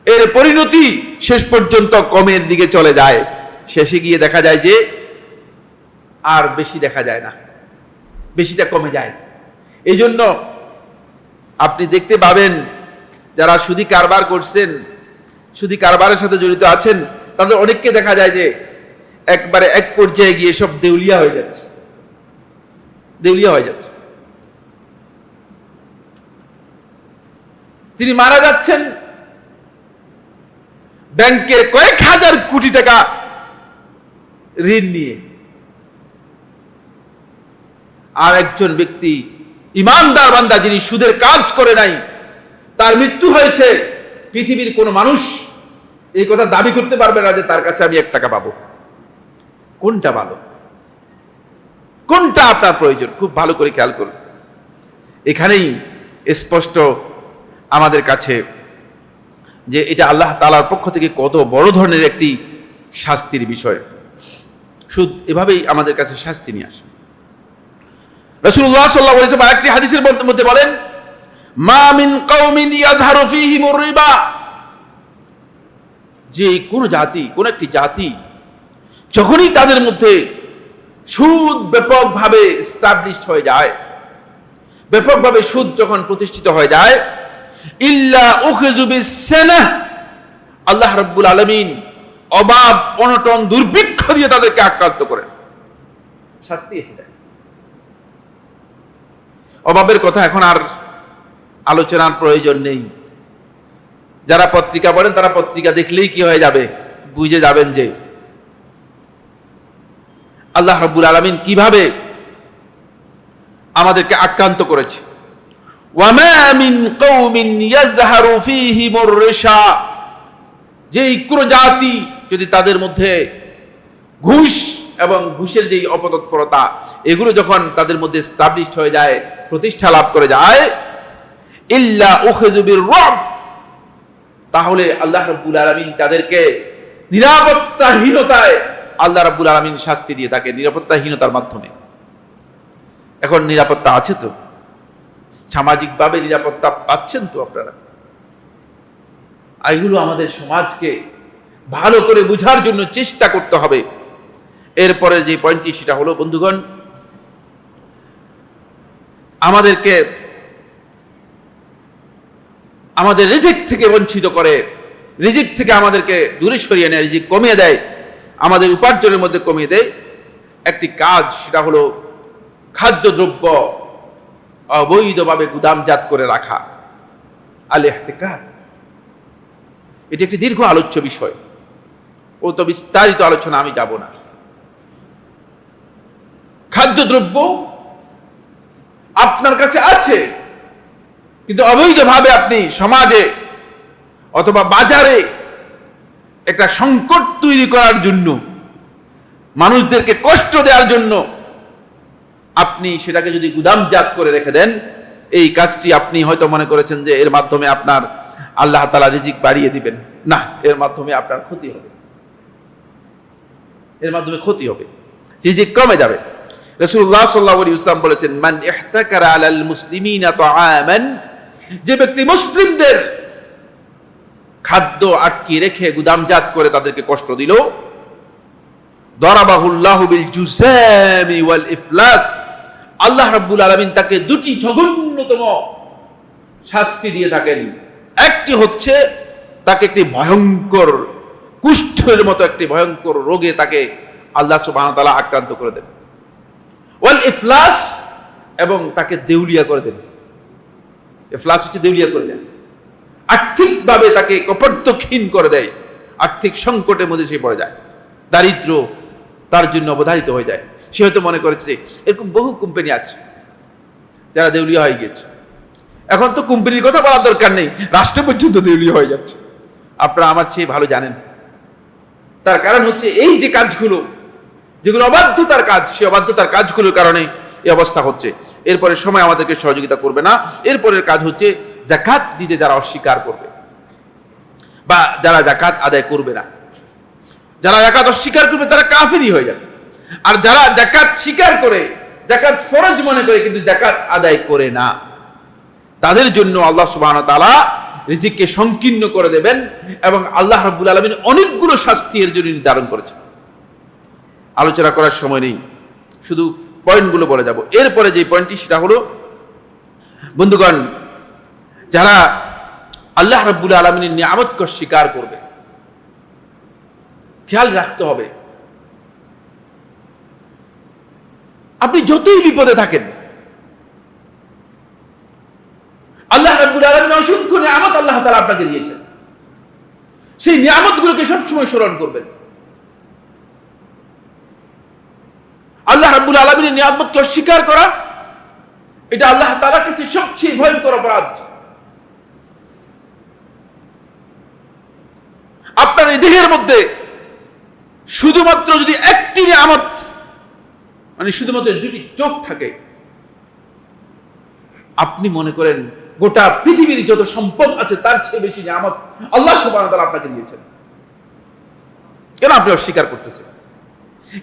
এর পরিণতি শেষ পর্যন্ত কমের দিকে চলে যায়। শেষে গিয়ে দেখা যায় যে আর বেশি দেখা যায় না, বেশিটা কমে যায়। এই জন্য আপনি দেখতে পাবেন যারা সুদি কারবার করছেন, সুদি কারবারের সাথে জড়িত আছেন, তাদের অনেককে দেখা যায় যে একবারে এক পর্যায়ে গিয়ে সব দেউলিয়া হয়ে যাচ্ছে, দেউলিয়া হয়ে যাচ্ছে। তিনি মারা যাচ্ছেন ব্যাংকের কয়েক হাজার কোটি টাকা ঋণ নিয়ে, আর একজন ব্যক্তি ইমানদার বান্দা যিনি সুদের কাজ করে নাই, তার মৃত্যু হয়েছে, পৃথিবীর কোন মানুষ এই কথা দাবি করতে পারবে না যে তার কাছে আমি 1 টাকা পাবো। কোনটা ভালো, কোনটা আপনার প্রয়োজন, খুব ভালো করে খেয়াল করুন। এখানেই স্পষ্ট আমাদের কাছে যে এটা আল্লাহ তাআলার পক্ষ থেকে কত বড় ধরনের একটি শাস্তির বিষয়। সুদ এভাবেই আমাদের কাছে শাস্তি নিয়ে আসে। রাসূলুল্লাহ সাল্লাল্লাহু আলাইহি ওয়াসাল্লাম একটি হাদিসের মধ্যে বলেন, মা মিন কওমিন ইয়াযহারু ফীহিমুর রিবা, যে কোন জাতি, কোন একটি জাতি যখনই তাদের মধ্যে সুদ ব্যাপকভাবে এস্টাবলিশড হয়ে যায়, ব্যাপকভাবে সুদ যখন প্রতিষ্ঠিত হয়ে যায়, ইল্লা উখিযু বিসসানাহ, আল্লাহ রাব্বুল আলামিন অভাব অনটন দুর্ভিক্ষ দিয়ে তাদেরকে আক্রান্ত করেন, শাস্তি এসে যায়। অভাবের কথা এখন আর আলোচনার প্রয়োজন নেই। যারা পত্রিকা পড়েন তারা পত্রিকা দেখলেই কি হয়ে যাবে, বুঝে যাবেন যে আল্লাহ রাব্বুল আলামিন কিভাবে আমাদেরকে আক্রান্ত করেছে। ওয়ামা মিন কওমিন ইয়াযহারু ফীহিমুর রিশা, যেই কোন জাতি যদি তাদের মধ্যে ঘুষ এবং ঘুষের যেই অপতৎপরতা এগুলো যখন তাদের মধ্যে এস্টাবলিশড হয়ে যায়, প্রতিষ্ঠা লাভ করে যায়, ইল্লা উখিযু বির-রুব, তাহলে আল্লাহ রাব্বুল আলামিন তাদেরকে নিরাপত্তাহীনতায় আল্লাহ রাব্বুল আলামিন শাস্তি দিয়ে থাকে, নিরাপত্তাহীনতার মাধ্যমে। এখন নিরাপত্তা আছে তো? সামাজিকভাবে নিরাপত্তা পাচ্ছেন তো আপনারা? এগুলো আমাদের সমাজকে ভালো করে বুঝার জন্য চেষ্টা করতে হবে। এরপরে যে পয়েন্টটি সেটা হলো, বন্ধুগণ, আমাদেরকে আমাদের রিজিক থেকে বঞ্চিত করে, রিজিক থেকে আমাদেরকে দূরে সরিয়ে নেয়, রিজিক কমিয়ে দেয়, আমাদের উপার্জনের মধ্যে কমিয়ে দেয় একটি কাজ, সেটা হলো খাদ্যদ্রব্য অবৈধভাবে গুদামজাত করে রাখা, আল-ইহতিকার। এটি একটি দীর্ঘ আলোচ্য বিষয়, ও তো বিস্তারিত আলোচনা আমি যাব না। খাদ্যদ্রব্য আপনার কাছে আছে, কিন্তু অবৈধভাবে আপনি সমাজে অথবা বাজারে একটা সংকট তৈরি করার জন্য, মানুষদেরকে কষ্ট দেওয়ার জন্য আপনি সেটাকে যদি গুদামজাত করে রেখে দেন, এই কাজটি আপনি হয়তো মনে করেছেন যে এর মাধ্যমে আপনার আল্লাহ তাআলা রিজিক বাড়িয়ে দিবেন। না, এর মাধ্যমে আপনার ক্ষতি হবে, এর মাধ্যমে ক্ষতি হবে, রিজিক কমে যাবে। রাসূলুল্লাহ সাল্লাল্লাহু আলাইহি ওয়াসাল্লাম বলেছেন, মান ইহতাকারা আলাল মুসলিমিনা তাআমান, যে ব্যক্তি মুসলিমদের খাদ্য আটকে রেখে গুদামজাত করে তাদেরকে কষ্ট দিল, দারাবাহুল্লাহু বিল জুসামি ওয়াল ইফলাস, আল্লাহ রাব্বুল আলামিন তাকে দুটি জঘন্যতম শাস্তি দিয়ে থাকেন। একটি হচ্ছে তাকে একটি ভয়ঙ্কর কুষ্ঠের মতো একটি ভয়ঙ্কর রোগে তাকে আল্লাহ সুবহানাহু ওয়া তাআলা আক্রান্ত করে দেন, ওয়াল ইফলাস, এবং তাকে দেউলিয়া করে দেন। ইফলাস হচ্ছে দেউলিয়া করে দেন, আর্থিকভাবে তাকে কপর্দক্ষীণ করে দেয়, আর্থিক সংকটের মধ্যে সে পড়ে যায়, দারিদ্র তার জন্য অবধারিত হয়ে যায়। সে হয়তো মনে করেছে এরকম বহু কোম্পানি আছে যারা দেউলিয়া হয়ে গিয়েছে, এখন তো কোম্পানির কথা বলার দরকার নেই, রাষ্ট্র পর্যন্ত দেউলিয়া হয়ে যাচ্ছে। আপনারা আমার চেয়ে ভালো জানেন। তার কারণ হচ্ছে এই যে কাজগুলো, যেগুলো অবাধ্যতার কাজ, সে অবাধ্যতার কাজগুলোর কারণে এই অবস্থা হচ্ছে। এরপরে সময় আমাদেরকে সহযোগিতা করবে না। এরপরের কাজ হচ্ছে যাকাত দিতে যারা অস্বীকার করবে বা যারা যাকাত আদায় করবে না। যারা যাকাত অস্বীকার করবে তারা কাফেরই হয়ে যাবে। আর যারা যাকাত স্বীকার করে, যাকাত ফরজ মনে করে কিন্তু যাকাত আদায় করে না, তাদের জন্য আল্লাহ সুবহানাহু ওয়া তাআলা রিজিককে সংকীর্ণ করে দেবেন এবং আল্লাহ রাব্বুল আলামিন অনেকগুলো শাস্তি এর জন্য নির্ধারণ করেছেন। আলোচনা করার সময় নেই, শুধু পয়েন্টগুলো বলে যাব। এরপরে যে পয়েন্টটি সেটা হলো, বন্ধুগণ, যারা আল্লাহ রাব্বুল আলামিনের নিয়ামতকে অস্বীকার করবে, খেয়াল রাখতে হবে, আপনি যতই বিপদে থাকেন, আল্লাহ রাব্বুল আলামিন অসংখ্য নিয়ামত আল্লাহ তাআলা আপনাকে দিয়েছেন, সেই নিয়ামতগুলোকে সবসময় স্মরণ করবেন। আল্লাহ রাব্বুল আলামিনের নিয়ামতকে অস্বীকার করা, এটা আল্লাহ তাআলার কাছে সবচেয়ে ভয়ঙ্কর অপরাধ। আপনার এই দেহের মধ্যে শুধুমাত্র যদি একটি নিয়ামত, মানে শুধুমাত্র দুটি চোখ থাকে, আপনি মনে করেন গোটা পৃথিবীর যত সম্পদ আছে তার চেয়ে বেশি নিয়ামত আল্লাহ সুবহানাহু ওয়া তাআলা আপনাকে দিয়েছেন। কেন আপনি অস্বীকার করতেছেন?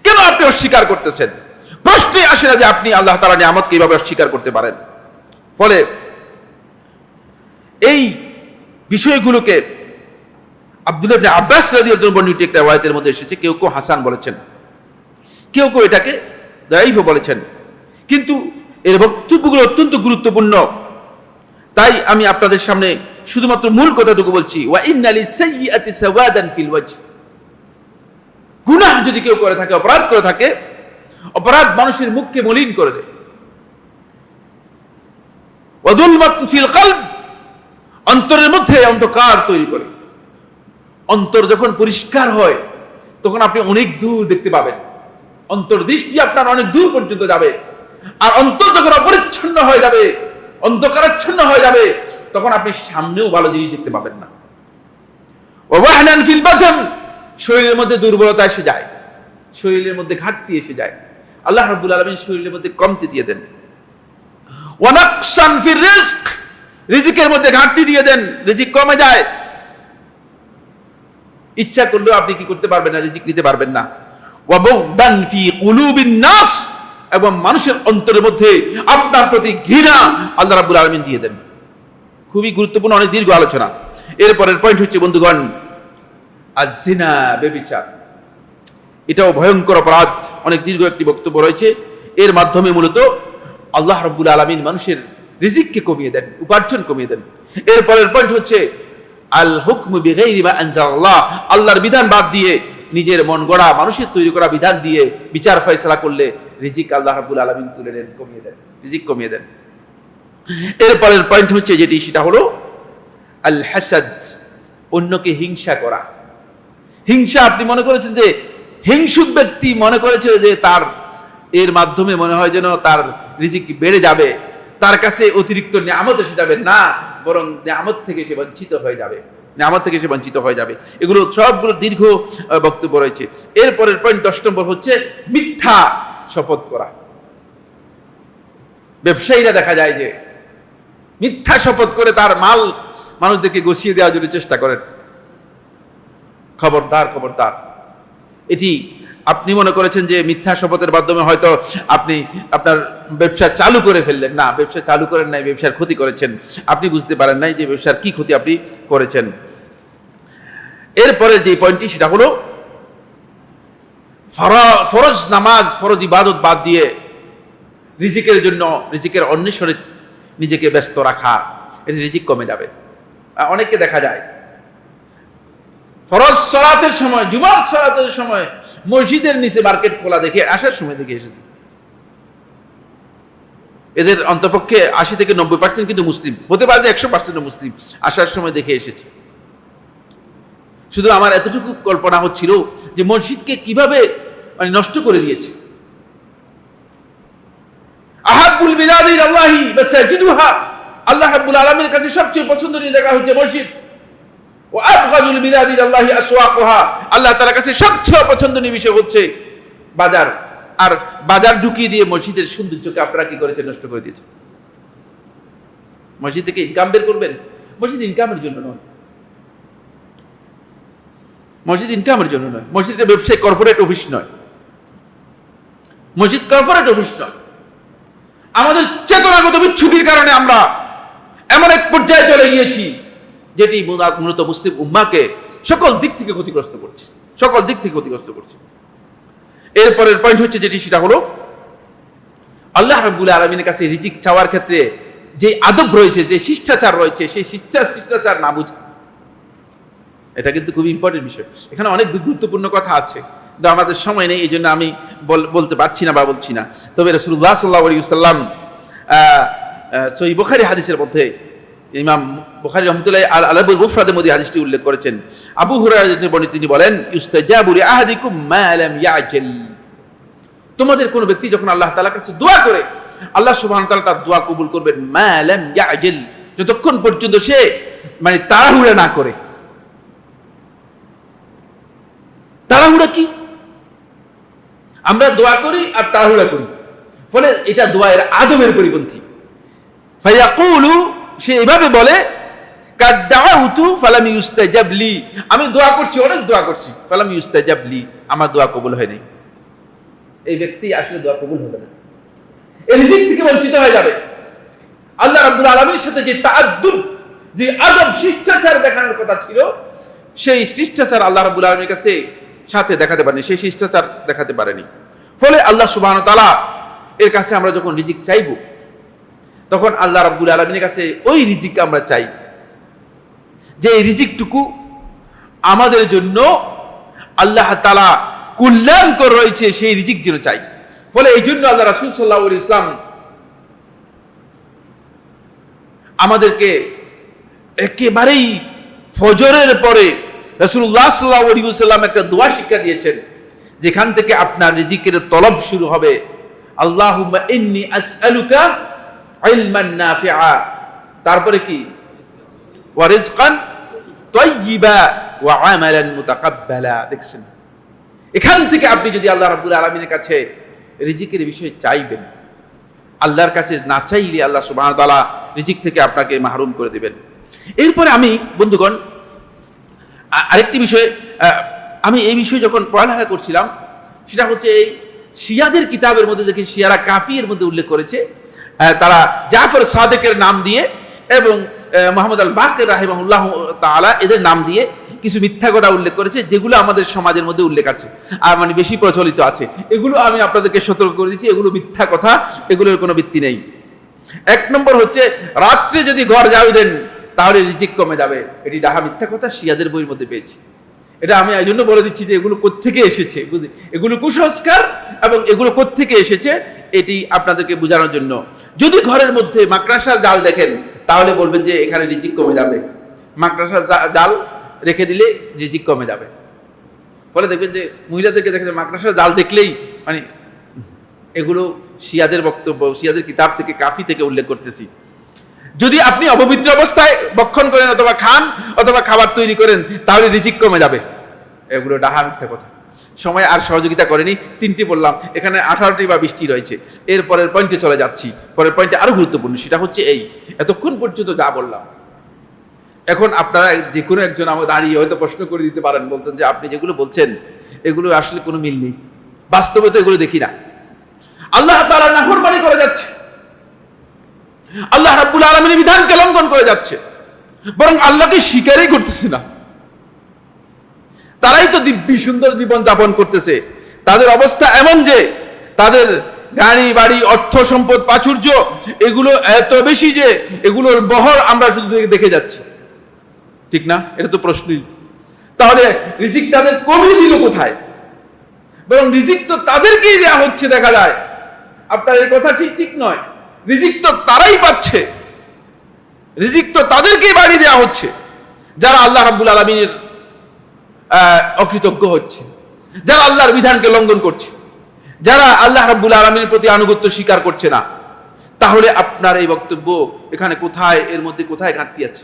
কেন আপনি অস্বীকার করতেছেন? প্রশ্নই আসে না যে আপনি আল্লাহ তাআলার নিয়ামতকে এইভাবে অস্বীকার করতে পারেন। ফলে এই বিষয়গুলোকে আব্দুল্লাহ ইবনে আব্বাস রাদিয়াল্লাহু আনহু বর্ণিত একটা riwayat-এর মধ্যে এসেছে, কেউ কেউ হাসান বলেছেন, কেউ কেউ এটাকে দাঈফও বলেছেন, কিন্তু এর বক্তব্যগুলো অত্যন্ত গুরুত্বপূর্ণ। তাই আমি আপনাদের সামনে শুধুমাত্র মূল কথাটুকু বলছি। ওয়া ইন্না লিসাইয়্যাতি সাওয়াদান ফিল ওয়াজহ, গুনাহ যদি কেউ করে থাকে, অপরাধ করে থাকে, অপরাধ মানুষের মুখকে মলিন করে দেয়। ওয়া যুলমাতুন ফিল কলব, অন্তরের মধ্যে অন্ধকার তৈরি করে। অন্তর যখন পরিষ্কার হয় তখন আপনি অনেক দূর দেখতে পাবেন, অন্তর্দৃষ্টি আপনার অনেক দূর পর্যন্ত যাবে। আর অন্তর যখন অপরিচ্ছন্ন হয়ে যাবে, অন্ধকারাচ্ছন্ন হয়ে যাবে, তখন আপনি সামনেও ভালো জিনিস দেখতে পাবেন না। ওয়া ওয়াহনান ফিল বাদন, শরীরের মধ্যে দুর্বলতা এসে যায়, শরীরের মধ্যে ঘাটতি এসে যায়। আল্লাহ রাব্বুল আলামিন শরীরের মধ্যে কমতি দিয়ে দেন। ওয়া নাকসান ফির রিজক, রিজিকের মধ্যে ঘাটতি দিয়ে দেন, রিজিক কমে যায়। ইচ্ছা করলেও আপনি কি করতে পারবেন না, রিজিক নিতে পারবেন না। ওয়া বুগদান ফি কুলুবিন নাস, এবং মানুষের অন্তরের মধ্যে আপনার প্রতি ঘৃণা আল্লাহ রাব্বুল আলামিন দিয়ে দেন। খুবই গুরুত্বপূর্ণ, অনেক দীর্ঘ আলোচনা। এরপরের পয়েন্ট হচ্ছে বন্ধুগণ, আয-যিনা, ব্যভিচার। এটাও ভয়ঙ্কর অপরাধ, অনেক দীর্ঘ একটি বক্তব্য রয়েছে। এর মাধ্যমে মূলত আল্লাহ রাব্বুল আলামিন মানুষের রিজিককে কমিয়ে দেন, উপার্জন কমিয়ে দেন। এরপরের পয়েন্ট হচ্ছে আল হুকমু বিগাইরি মা আনজালাল্লাহ, আল্লাহর বিধান বাদ দিয়ে নিজের মন গড়া, মানুষের তৈরি করা বিধান দিয়ে বিচার ফয়সালা করলে রিজিক আল্লাহ রাব্বুল আলামিন তুলে নেন, কমিয়ে দেন, রিজিক কমিয়ে দেন। এরপরের পয়েন্ট হচ্ছে যেটি, সেটা হলো আল হাসাদ, অন্যকে হিংসা করা। হিংসা, আপনি মনে করেছেন যে হিংসুক ব্যক্তি মনে করেছে যে তার এর মাধ্যমে মনে হয় যেন তার রিজিক বেড়ে যাবে, তার কাছে অতিরিক্ত নিয়ামত এসে যাবে। না, বরং নিয়ামত থেকে সে বঞ্চিত হয়ে যাবে, নিয়ামত থেকে সে বঞ্চিত হয়ে যাবে। এগুলো সবগুলো দীর্ঘ বক্তব্য রয়েছে। এরপরের পয়েন্ট 10 নম্বর হচ্ছে মিথ্যা শপথ করা। ব্যবসায়ীরা দেখা যায় যে মিথ্যা শপথ করে তার মাল মানুষদেরকে গছিয়ে দেওয়ার জন্য চেষ্টা করেন। খবরদার, খবরদার। এটি আপনি মনে করেছেন যে মিথ্যা শপথের মাধ্যমে হয়তো আপনি আপনার ব্যবসা চালু করে ফেললেন। না, ব্যবসা চালু করেন নাই, ব্যবসার ক্ষতি করেছেন। আপনি বুঝতে পারেন নাই যে ব্যবসার কি ক্ষতি আপনি করেছেন। এরপরে যে পয়েন্টটি, সেটা হলো ফরজ নামাজ, ফরজ ইবাদত বাদ দিয়ে রিজিকের জন্য, রিজিকের অন্বেষণে নিজেকে ব্যস্ত রাখা, এতে রিজিক কমে যাবে। অনেককে দেখা যায় ফরজ সালাতের সময়, জুমার সালাতের সময় মসজিদের নিচে মার্কেট খোলা দেখে আসার সময় দেখে এসেছে। এদের অন্তপক্ষে 80 থেকে 90% কিন্তু মুসলিম, হতে পারে যে 100% মুসলিম। আসার সময় দেখে এসেছে। শুধু আমার এতটুকু কল্পনা হচ্ছিল যে মসজিদকে কিভাবে মানে নষ্ট করে দিয়েছে। আহাব্বুল বিলাদি ইলাল্লাহি মাসাজিদুহা, আল্লাহ রাব্বুল আলামিনের কাছে সবচেয়ে পছন্দনীয় জায়গা হচ্ছে মসজিদ। ও আবগাজুল বিলাদি ইলাল্লাহি আসওয়াকুহা, আল্লাহ তাআলার কাছে সবচেয়ে অপছন্দনীয় বিষয় হচ্ছে বাজার। আর বাজার ঢুকিয়ে দিয়ে মসজিদের সৌন্দর্যকে আপনারা কি করেছেন? নষ্ট করে দিয়েছেন। মসজিদ থেকে ইনকাম বের করবেন, মসজিদ ইনকামের জন্য নয়, মসজিদ ইনকামের জন্য নয়। মসজিদের ব্যবসায় কর্পোরেট অফিস নয়, মসজিদ কর্পোরেট অফিস নয়। আমাদের চেতনাগত বিচ্ছুতির কারণে আমরা এমন এক পর্যায়ে চলে গিয়েছি যেটি মূলত মুসলিম উম্মাহকে সকল দিক থেকে ক্ষতিগ্রস্ত করছে, সকল দিক থেকে ক্ষতিগ্রস্ত করছে। এরপরের পয়েন্ট হচ্ছে যেটি, সেটা হলো আল্লাহ রাব্বুল আলামিনের কাছে রিজিক চাওয়ার ক্ষেত্রে যে আদব রয়েছে, যে শিষ্টাচার রয়েছে, সেই শিষ্টাচার না বুঝা। এটা কিন্তু খুব ইম্পর্টেন্ট বিষয়। এখানে অনেক গুরুত্বপূর্ণ কথা আছে, কিন্তু আমাদের সময় নেই, এই জন্য আমি বলতে পারছি না বা বলছি না। তবে রাসূলুল্লাহ সাল্লাল্লাহু আলাইহি ওয়াসাল্লাম সহিহ বুখারী হাদিসের মধ্যে ইমাম বুখারী রাহমাতুল্লাহি আলাইহি মুফরাদের মধ্যে হাদিসটি উল্লেখ করেছেন। আবু হুরায়রা তিনি বলেন, ইউস্তাজাবু লিআহাদিকুম মা লাম ইয়াজল, তোমাদের কোন ব্যক্তি যখন আল্লাহ তাআলার কাছে দোয়া করে, আল্লাহ সুবহানাহু ওয়া তাআলা তার দোয়া কবুল করবেন। মা লাম ইয়াজল, যতক্ষণ পর্যন্ত সে মানে তাড়াহুড়া না করে। তাড়াহুড়া কি? আমরা দোয়া করি আর তাড়াহুড়া করি, ফলে এটা দোয়ার আদবের পরিপন্থী। ফায়াকুলু, সে এভাবে বলে, কাদ দাউতু ফালাম ইউস্তাজাব লি, আমি দোয়া করছি, অনেক দোয়া করছি, ফালাম ইউস্তাজাব লি, আমার দোয়া কবুল হয় নাই। এই ব্যক্তি আসলে দোয়া কবুল হবে না, এই রিজিক থেকে বঞ্চিত হয়ে যাবে। আল্লাহ রাব্বুল আলামিনের সাথে যে তাআদ্দুব, যে আদব, শিষ্টাচার দেখানোর কথা ছিল, সেই শিষ্টাচার আল্লাহ রাব্বুল আলামিনের কাছে সাথে দেখাতে পারেনি, সেই শিষ্টাচার দেখাতে পারেনি। ফলে আল্লাহ সুবহানাহু ওয়া তাআলা এর কাছে আমরা যখন রিজিক চাইব, তখন আল্লাহ রাব্বুল আলামিনের কাছে ওই রিজিক আমরা চাই যে এই রিজিকটুকু আমাদের জন্য আল্লাহ তাআলা কল্যাণকর রয়েছে, সেই রিজিক যেন চাই। ফলে এই জন্য আল্লাহ রাসূল সাল্লাল্লাহু আলাইহি ওয়াসাল্লাম আমাদেরকে একেবারেই ফজরের পরে রাসূলুল্লাহ সাল্লাল্লাহু আলাইহি ওয়াসাল্লাম একটা দোয়া শিক্ষা দিয়েছেন, যেখান থেকে আপনার রিজিকের তলব শুরু হবে। আল্লাহুম্মা ইন্নী আসআলুকা ইলমান নাফিআ, তারপরে কি ওয়া রিজকান তাইয়্যিবা ওয়া আমালান মুতাকাব্বালা। দেখছেন, এখান থেকে আপনি যদি আল্লাহ রাব্বুল আলামিনের কাছে রিজিকের বিষয়ে চাইবেন, আল্লাহর কাছে না চাইলে আল্লাহ সুবহানাহু ওয়া তাআলা রিজিক থেকে আপনাকে মাহরুম করে দিবেন। এরপরে আমি বন্ধুগণ আরেকটি বিষয়, আমি এই বিষয়ে যখন পড়ালেখা করছিলাম, সেটা হচ্ছে এই শিয়াদের কিতাবের মধ্যে দেখি শিয়ারা কাফি এর মধ্যে উল্লেখ করেছে, তারা জাফর সাদেকের নাম দিয়ে এবং মোহাম্মদ আল বাকের রাহিমাহুল্লাহ তাআলা এদের নাম দিয়ে কিছু মিথ্যা কথা উল্লেখ করেছে, যেগুলো আমাদের সমাজের মধ্যে উল্লেখ আছে আর মানে বেশি প্রচলিত আছে। এগুলো আমি আপনাদেরকে সতর্ক করে দিচ্ছি, এগুলো মিথ্যা কথা, এগুলোর কোনো ভিত্তি নেই। এক নম্বর হচ্ছে, রাত্রে যদি ঘর ঝাড়ু দেন তাহলে রিজিক কমে যাবে। এটি ডাহা মিথ্যা কথা, শিয়াদের বইয়ের মধ্যে পেয়েছি। এটা আমি এই জন্য বলে দিচ্ছি যে এগুলো কোত্থেকে এসেছে, এগুলো কুসংস্কার এবং এগুলো কোত্থেকে এসেছে এটি আপনাদেরকে বোঝানোর জন্য। যদি ঘরের মধ্যে মাকড়াসার জাল দেখেন তাহলে বলবেন যে এখানে রিজিক কমে যাবে, মাকড়াসার জাল রেখে দিলে রিজিক কমে যাবে। ফলে দেখবেন যে মহিলাদেরকে দেখেন মাকড়াসার জাল দেখলেই মানে, এগুলো শিয়াদের বক্তব্য, শিয়াদের কিতাব থেকে কাফি থেকে উল্লেখ করতেছি। যদি আপনি অপবিত্র অবস্থায় ভক্ষণ করেন অথবা খান অথবা খাবার তৈরি করেন তাহলে রিজিক কমে যাবে, এগুলো ডাহা মিথ্যা কথা। সময় আর সহযোগিতা করেনি, 3টি বললাম, এখানে 18টি বা 20টি রয়েছে। এর পরের পয়েন্টে চলে যাচ্ছি, পরের পয়েন্টে আরো গুরুত্বপূর্ণ, সেটা হচ্ছে এই এতক্ষণ পর্যন্ত যা বললাম। এখন আপনারা যে কোনো একজন আমাকে দাঁড়িয়ে হয়তো প্রশ্ন করে দিতে পারেন, বলতেন যে আপনি যেগুলো বলছেন এগুলো আসলে কোনো মিল নেই, বাস্তবে তো এগুলো দেখি না। আল্লাহ তাআলা নাফরমানি করে যাচ্ছে, আল্লাহ রাব্বুল আলামিনের বিধানকে লঙ্ঘন করে যাচ্ছে, বরং আল্লাহকে স্বীকারই করতেছে না। তারাই তো দিব্যি সুন্দর জীবন যাপন করতেছে, তাদের অবস্থা এমন যে তাদের গাড়ি বাড়ি অর্থ সম্পদ প্রাচুর্য এগুলো এত বেশি যে এগুলোর বহর আমরা শুধু দেখে যাচ্ছি, ঠিক না? এটা তো প্রশ্নই। তাহলে রিজিক তাদের কমিয়ে দিল কোথায়? বরং রিজিক তো তাদেরকেই দেওয়া হচ্ছে দেখা যায়। আপনার এই কথা ঠিক নয়, রিজিক তো তারাই পাচ্ছে, রিজিক তো তাদেরকেই বাড়ি দেওয়া হচ্ছে যারা আল্লাহ রাব্বুল আলামিনের অকৃতজ্ঞ হচ্ছে, যারা আল্লাহর বিধানকে লঙ্ঘন করছে, যারা আল্লাহ রাব্বুল আলামিনের প্রতি আনুগত্য স্বীকার করছে না। তাহলে আপনার এই বক্তব্য এখানে কোথায়, এর মধ্যে কোথায় ঘাটতি আছে?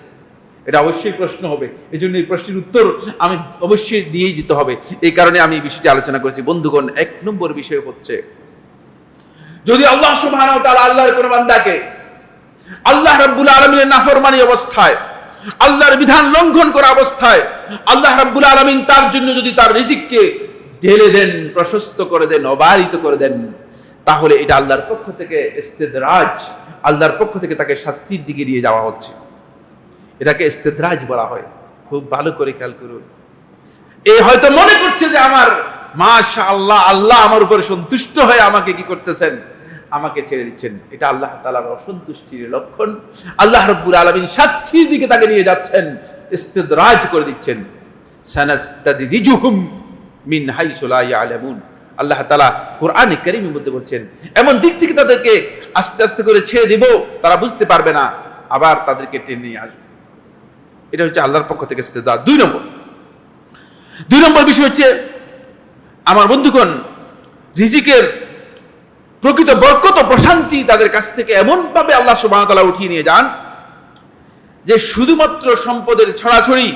এটা অবশ্যই প্রশ্ন হবে। এই জন্য এই প্রশ্নের উত্তর আমি অবশ্যই দিয়েই দিতে হবে। এই কারণে আমি এই বিষয়টি আলোচনা করেছি। বন্ধুগণ, 1 নম্বর বিষয় হচ্ছে, যদি আল্লাহ সুবহানাহু ওয়া তাআলা আল্লাহর কোন বান্দাকে আল্লাহ রাব্বুল আলামিনের নাফরমানি অবস্থায়, আল্লাহর বিধান লঙ্ঘন করা অবস্থায় আল্লাহ রাব্বুল আলামিন তার জন্য যদি তার রিজিককে ঢেলে দেন, প্রশস্ত করে দেন, অবারিত করে দেন, তাহলে এটা আল্লাহর পক্ষ থেকে ইস্তেদরাজ, আল্লাহর পক্ষ থেকে তাকে শাস্তির দিকে নিয়ে যাওয়া হচ্ছে। এটাকে ইস্তেদরাজ বলা হয়। খুব ভালো করে খেয়াল করুন। এ হয়তো মনে করছে যে আমার মাশাআল্লাহ, আল্লাহ আমার উপরে সন্তুষ্ট হয়ে আমাকে কি করতেছেন, আমাকে ছেড়ে দিচ্ছেন। এটা আল্লাহ তাআলার অসন্তুষ্টির লক্ষণ। আল্লাহ রাব্বুল আলামিন শাস্তির দিকে তাকে নিয়ে যাচ্ছেন, ইস্তেদরাজ করে দিচ্ছেন। সানাস্তাদরিজুহুম মিন হাইসু লা ইয়ালামুন, আল্লাহ তাআলা কোরআনে কারীমের মধ্যে বলছেন, এমন দিক থেকে তাদেরকে আস্তে আস্তে করে ছেড়ে দেব, তারা বুঝতে পারবে না, আবার তাদেরকে টেনে নিয়ে আসবে। এটা হচ্ছে আল্লাহর পক্ষ থেকে ইস্তেদরাজ। 2 নম্বর বিষয় হচ্ছে, আমার বন্ধুগণ, রিজিকের প্রকৃত বরকত ও প্রশান্তি তাদের কাছ থেকে এমন ভাবে আল্লাহ সুবহানাহু ওয়া তাআলা উঠিয়ে নিয়ে যান যে শুধুমাত্র সম্পদের ছড়াছড়ি,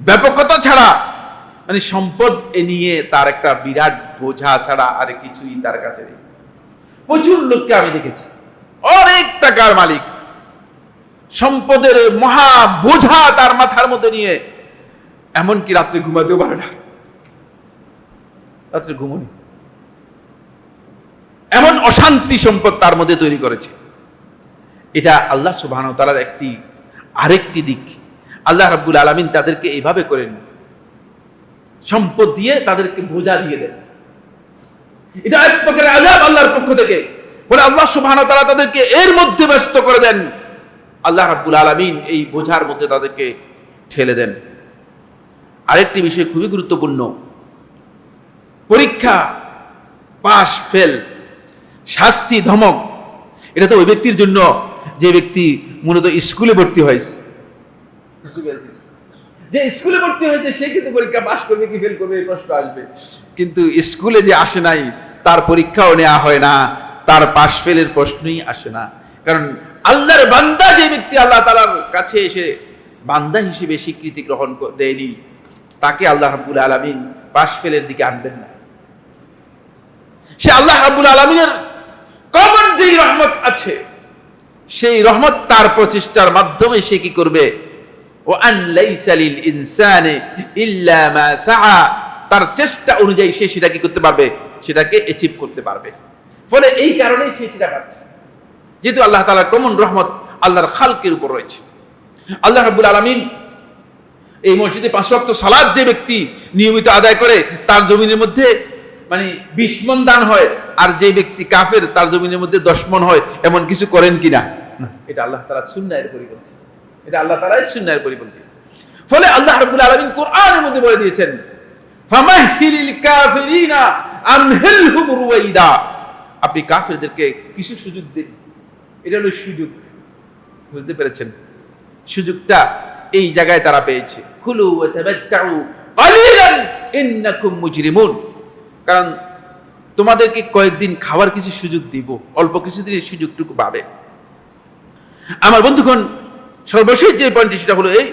ব্যাপকতা ছাড়া, মানে সম্পদ এ নিয়ে তার একটা বিরাট বোঝা ছাড়া আর কিছুই তার কাছে নেই। প্রচুর লোককে আমি দেখেছি, অনেক টাকার মালিক, সম্পদের মহা বোঝা তার মাথার মধ্যে নিয়ে এমনকি রাত্রে ঘুমাতেও পারে না, রাত্রে ঘুমনি, এমন অশান্তি সম্পদ তার মধ্যে তৈরি করেছে। এটা আল্লাহ সুবহানাহু ওয়া তাআলার আরেকটি দিক। আল্লাহ রাব্বুল আলামিন তাদেরকে এইভাবে করেন, সম্পদ দিয়ে তাদেরকে বোঝা দিয়ে দেন। এটা এক প্রকারের আযাব আল্লাহর পক্ষ থেকে। বলে আল্লাহ সুবহানাহু ওয়া তাআলা তাদেরকে এর মধ্যে ব্যস্ত করে দেন, আল্লাহ রাব্বুল আলামিন এই বোঝার মধ্যে তাদেরকে ঠেলে দেন। আরেকটি বিষয় খুবই গুরুত্বপূর্ণ, পরীক্ষা, পাস ফেল, শাস্তি, ধমক, এটা তো ওই ব্যক্তির জন্য যে ব্যক্তি মূলত স্কুলে ভর্তি হয়েছে, যে স্কুলে ভর্তি হয়েছে সে কিন্তু পরীক্ষা পাস করবে কি ফেল করবে এই প্রশ্ন আসবে, কিন্তু স্কুলে যে আসে নাই তার পরীক্ষাও নেওয়া হয় না, তার পাস ফেলের প্রশ্নই আসে না। কারণ আল্লাহর বান্দা যে ব্যক্তি আল্লাহ তাআলার কাছে এসে বান্দা হিসেবে স্বীকৃতি গ্রহণ দেয়নি, তাকে আল্লাহ রাব্বুল আলামিন পাস ফেলের দিকে আনবেন না। সে আল্লাহ রাব্বুল আলামিনের কমন যেই রহমত আছে, সেই রহমত তার প্রচেষ্টার মাধ্যমে সে কি করবে, ও আন লাইসা লিল ইনসানি ইল্লা মা সাআ, তার চেষ্টা অনুযায়ী সে সেটা কি করতে পারবে, সেটাকে অ্যাচিভ করতে পারবে। ফলে এই কারণেই সে সেটা পাচ্ছে, যেহেতু আল্লাহ তাআলার কমন রহমত আল্লাহর খালকের উপর রয়েছে। আল্লাহ রাব্বুল আলামিন এই মসজিদে 5 ওয়াক্ত সালাত যে ব্যক্তি নিয়মিত আদায় করে তার জমিনের মধ্যে 20 মণ দান হয়, আর যে ব্যক্তি কাফের তার জমিনের মধ্যে 10 মণ হয়, এমন কিছু করেন কিনা? না, এটা আল্লাহ তাআলার সুন্নাহের পরিপন্থী, এটা আল্লাহ তাআলার সুন্নাহের পরিপন্থী। ফলে আল্লাহ রাব্বুল আলামিন কোরআনের মধ্যে বলে দিয়েছেন, ফামাহিলিল কাফিরিনা আমহিলহুম রুওয়াইদা, আপনি কাফেরদেরকে কিছু সুযোগ দিন। এটা হলো সুযোগ, বুঝতে পেরেছেন? সুযোগটা এই জায়গায় তারা পেয়েছে, কুলু ওয়া তামাত্তাউ কালিলান ইন্নাকুম মুজরিমুন, কারণ তোমাদেরকে কয়েকদিন খাওয়ার কিছু সুযোগ দিব, অল্প কিছুদিনের সুযোগটুকু পাবে। আমার বন্ধুগণ, সর্বশেষ যে পয়েন্টটি সেটা হলো এই,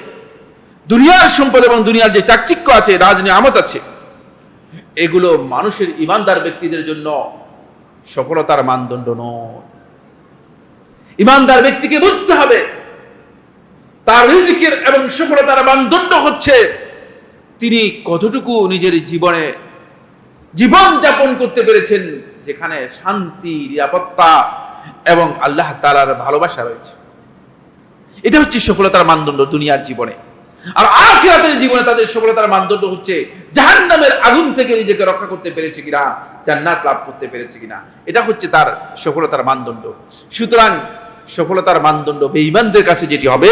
দুনিয়ার সম্পদ এবং দুনিয়ার যে চাকচিক্য আছে, রাজনিয়ামত আছে, এগুলো মানুষের ইমানদার ব্যক্তিদের জন্য সফলতার মানদণ্ড নয়। ইমানদার ব্যক্তিকে বুঝতে হবে তার রিজিকের এবং সফলতার মানদণ্ড হচ্ছে তিনি কতটুকু নিজের জীবনে জীবন যাপন করতে পেরেছেন, যেখানে শান্তি, নিরাপত্তা এবং আল্লাহ তাআলার ভালোবাসা রয়েছে। এটা হচ্ছে সফলতার মানদণ্ড দুনিয়ার জীবনে। আর আখিরাতের জীবনে তাদের সফলতার মানদণ্ড হচ্ছে জাহান্নামের আগুন থেকে নিজেকে রক্ষা করতে পেরেছে কিনা, জান্নাত লাভ করতে পেরেছে কিনা, এটা হচ্ছে তার সফলতার মানদণ্ড। সুতরাং সফলতার মানদণ্ড বেঈমানদের কাছে যেটি হবে,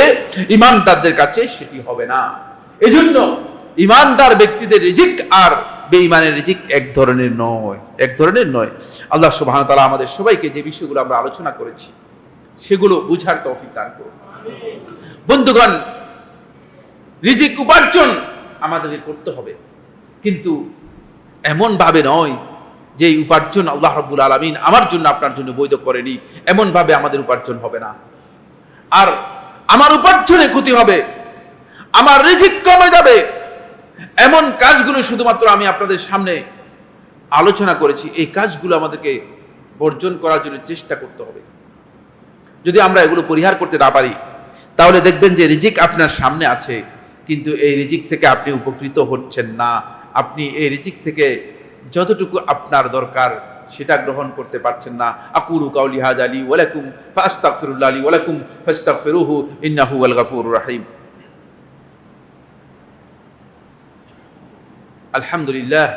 ইমানদারদের কাছে সেটি হবে না। এজন্য ইমানদার ব্যক্তিদের রিজিক আর বেঈমানের রিজিক এক ধরনের নয়। আল্লাহ সুবহানাহু ওয়া তাআলা আমাদের সবাইকে যে বিষয়গুলো আমরা আলোচনা করেছি সেগুলো বুঝার তৌফিক দান করুন। বন্ধুগণ, রিজিক উপার্জন আমাদেরকে করতে হবে, কিন্তু এমন ভাবে নয় যে এই উপার্জন আল্লাহ রাব্বুল আলামিন আমার জন্য আপনার জন্য বৈধ করেনি, এমন ভাবে আমাদের উপার্জন হবে না। আর আমার উপার্জনে ক্ষতি হবে, আমার রিজিক কমে যাবে, এমন কাজগুলো শুধুমাত্র আমি আপনাদের সামনে আলোচনা করেছি। এই কাজগুলো আমাদেরকে বর্জন করার জন্য চেষ্টা করতে হবে। যদি আমরা এগুলো পরিহার করতে না পারি, তাহলে দেখবেন যে রিজিক আপনার সামনে আছে, কিন্তু এই রিজিক থেকে আপনি উপকৃত হচ্ছেন না। আপনি এই রিজিক থেকে যতটুকু আপনার দরকার সেটা গ্রহণ করতে পারছেন না। আকুলু কাউলি হাযা লি ওয়া লাকুম ফাস্তাগফিরুল্লাহ লি ওয়া লাকুম ফাস্তাগফিরুহু ইন্নাহু হুয়াল গফুরুর রহিম। আলহামদুলিল্লাহ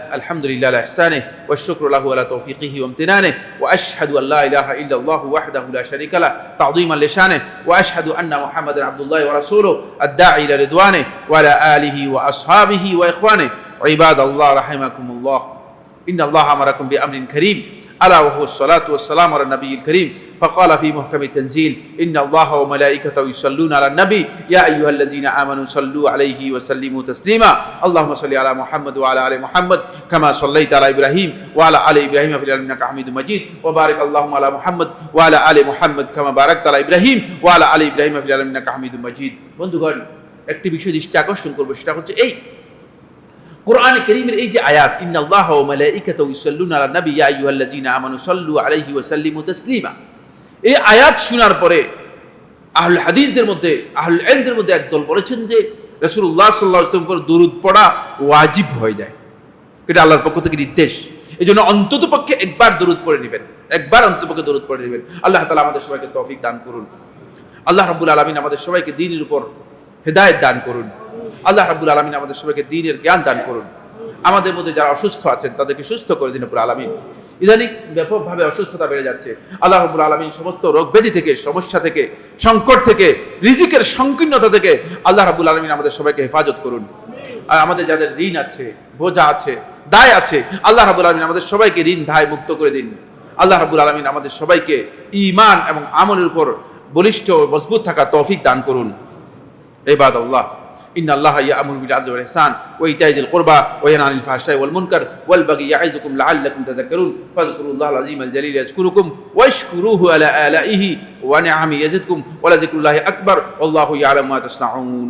আলা ইহসানিহি ওয়া শুকরু লাহু আলা তাওফীকিহি ওয়া ইমতিনানিহি ওয়া আশহাদু আল লা ইলাহা ইল্লাল্লাহু ওয়াহদাহু লা শারীকা লাহু তা'যীমান লিশানিহি ওয়া আশহাদু আন্না মুহাম্মাদান আবদুল্লাহি ওয়া রাসূলুহু আদ-দাঈ ইলা রিদওয়ানিহি ওয়া আলা আলিহি ওয়া আসহাবিহি ওয়া ইখওয়ানিহি ইবাদাল্লাহ রাহিমাকুমুল্লাহ। ইন্নাল্লাহা আমারাকুম বিআমরিন কারীম আলা ওয়া হুয়াস সালাতু ওয়াস সালামু আলান নাবিয়্যিল কারীম ফাকালা ফী মুহকামিত তানজিল ইন্নাল্লাহা ওয়া মালাইকাতাহু ইউসাল্লুনা আলান নবী ইয়া আইয়ুহাল্লাযীনা আমানু সাল্লু আলাইহি ওয়া সাল্লিমু তাসলিমা আল্লাহুম্মা সাল্লি আলা মুহাম্মাদ ওয়া আলা আলি মুহাম্মাদ কামা সাল্লাইতা আলা ইব্রাহিম ওয়া আলা আলি ইব্রাহিম ফিল আলামিন ইন্নাকা হামিদুম মাজিদ ওয়া বারিক আল্লাহুম্মা আলা মুহাম্মাদ ওয়া আলা আলি মুহাম্মাদ কামা বারাকতা আলা ইব্রাহিম ওয়া আলা আলি ইব্রাহিম ফিল আলামিন ইন্নাকা হামিদুম মাজিদ। বন্ধুগণ, একটি বিষয় দৃষ্টি আকর্ষণ করব, সেটা হচ্ছে এই কোরআন কারীমের এই যে আয়াত, ইন্নাল্লাহা ওয়া মালাইকাতাহু ইউসাল্লুনা আলান নবী ইয়া আইয়ুহাল্লাযীনা আমানু সাল্লু আলাইহি ওয়া সাল্লিমু তাসলিমা। এই আয়াত শোনার পরে আহলুল হাদিসদের মধ্যে, আহলুল ইলমদের মধ্যে একদল বলেছেন যে রাসূলুল্লাহ সাল্লাল্লাহু আলাইহি ওয়াসাল্লামের উপর দরুদ পড়া ওয়াজিব হয়ে যায়, এটা আল্লাহর পক্ষ থেকে নির্দেশ। এজন্য অন্ততপক্ষে একবার দরুদ পড়ে নেবেন, একবার অন্ততপক্ষে দরুদ পড়ে নেবেন। আল্লাহ তাআলা আমাদের সবাইকে তৌফিক দান করুন। আল্লাহ রাব্বুল আলামিন আমাদের সবাইকে দ্বীনের উপর হেদায়েত দান করুন। আল্লাহ রাব্বুল আলামিন আমাদের সবাইকে দ্বীনের জ্ঞান দান করুন। আমাদের মধ্যে যারা অসুস্থ আছেন তাদেরকে সুস্থ করে দিন রব্বুল আলামিন। ইদানিং ব্যাপকভাবে অসুস্থতা বেড়ে যাচ্ছে। আল্লাহ রাব্বুল আলামিন সমস্ত রোগ ব্যাধি থেকে, সমস্যা থেকে, সংকট থেকে, রিজিকের সংকীর্ণতা থেকে আল্লাহ রাব্বুল আলামিন আমাদের সবাইকে হেফাজত করুন। আর আমাদের যাদের ঋণ আছে, বোঝা আছে, দায় আছে, আল্লাহ রাব্বুল আলামিন আমাদের সবাইকে ঋণ দায় মুক্ত করে দিন। আল্লাহ রাব্বুল আলামিন আমাদের সবাইকে ঈমান এবং আমলের উপর বলিষ্ঠ মজবুত থাকা তৌফিক দান করুন। ইবাদাল্লাহ, ইন্না আল্লাহা ইয়া'মুরু বিল আদলি ওয়াল ইহসান ওয়া ইতা'i যিল কুরবা ওয়া ইয়ানহা আনিল ফাহশাই ওয়াল মুনকার ওয়াল বাগই ইয়া'iযুকুম লা'আল্লাকুম তাযাক্কারুন ফাযকুরুল্লাহাল আযীমাল জালীল ইয়াযকুরুকুম ওয়াশকুরুহু আলা আলাইহি ওয়া নি'আমিহি ইয়াজিদকুম ওয়া লাযিকরুল্লাহি আকবার ওয়াল্লাহু ইয়া'লামু মা তাসনাউন।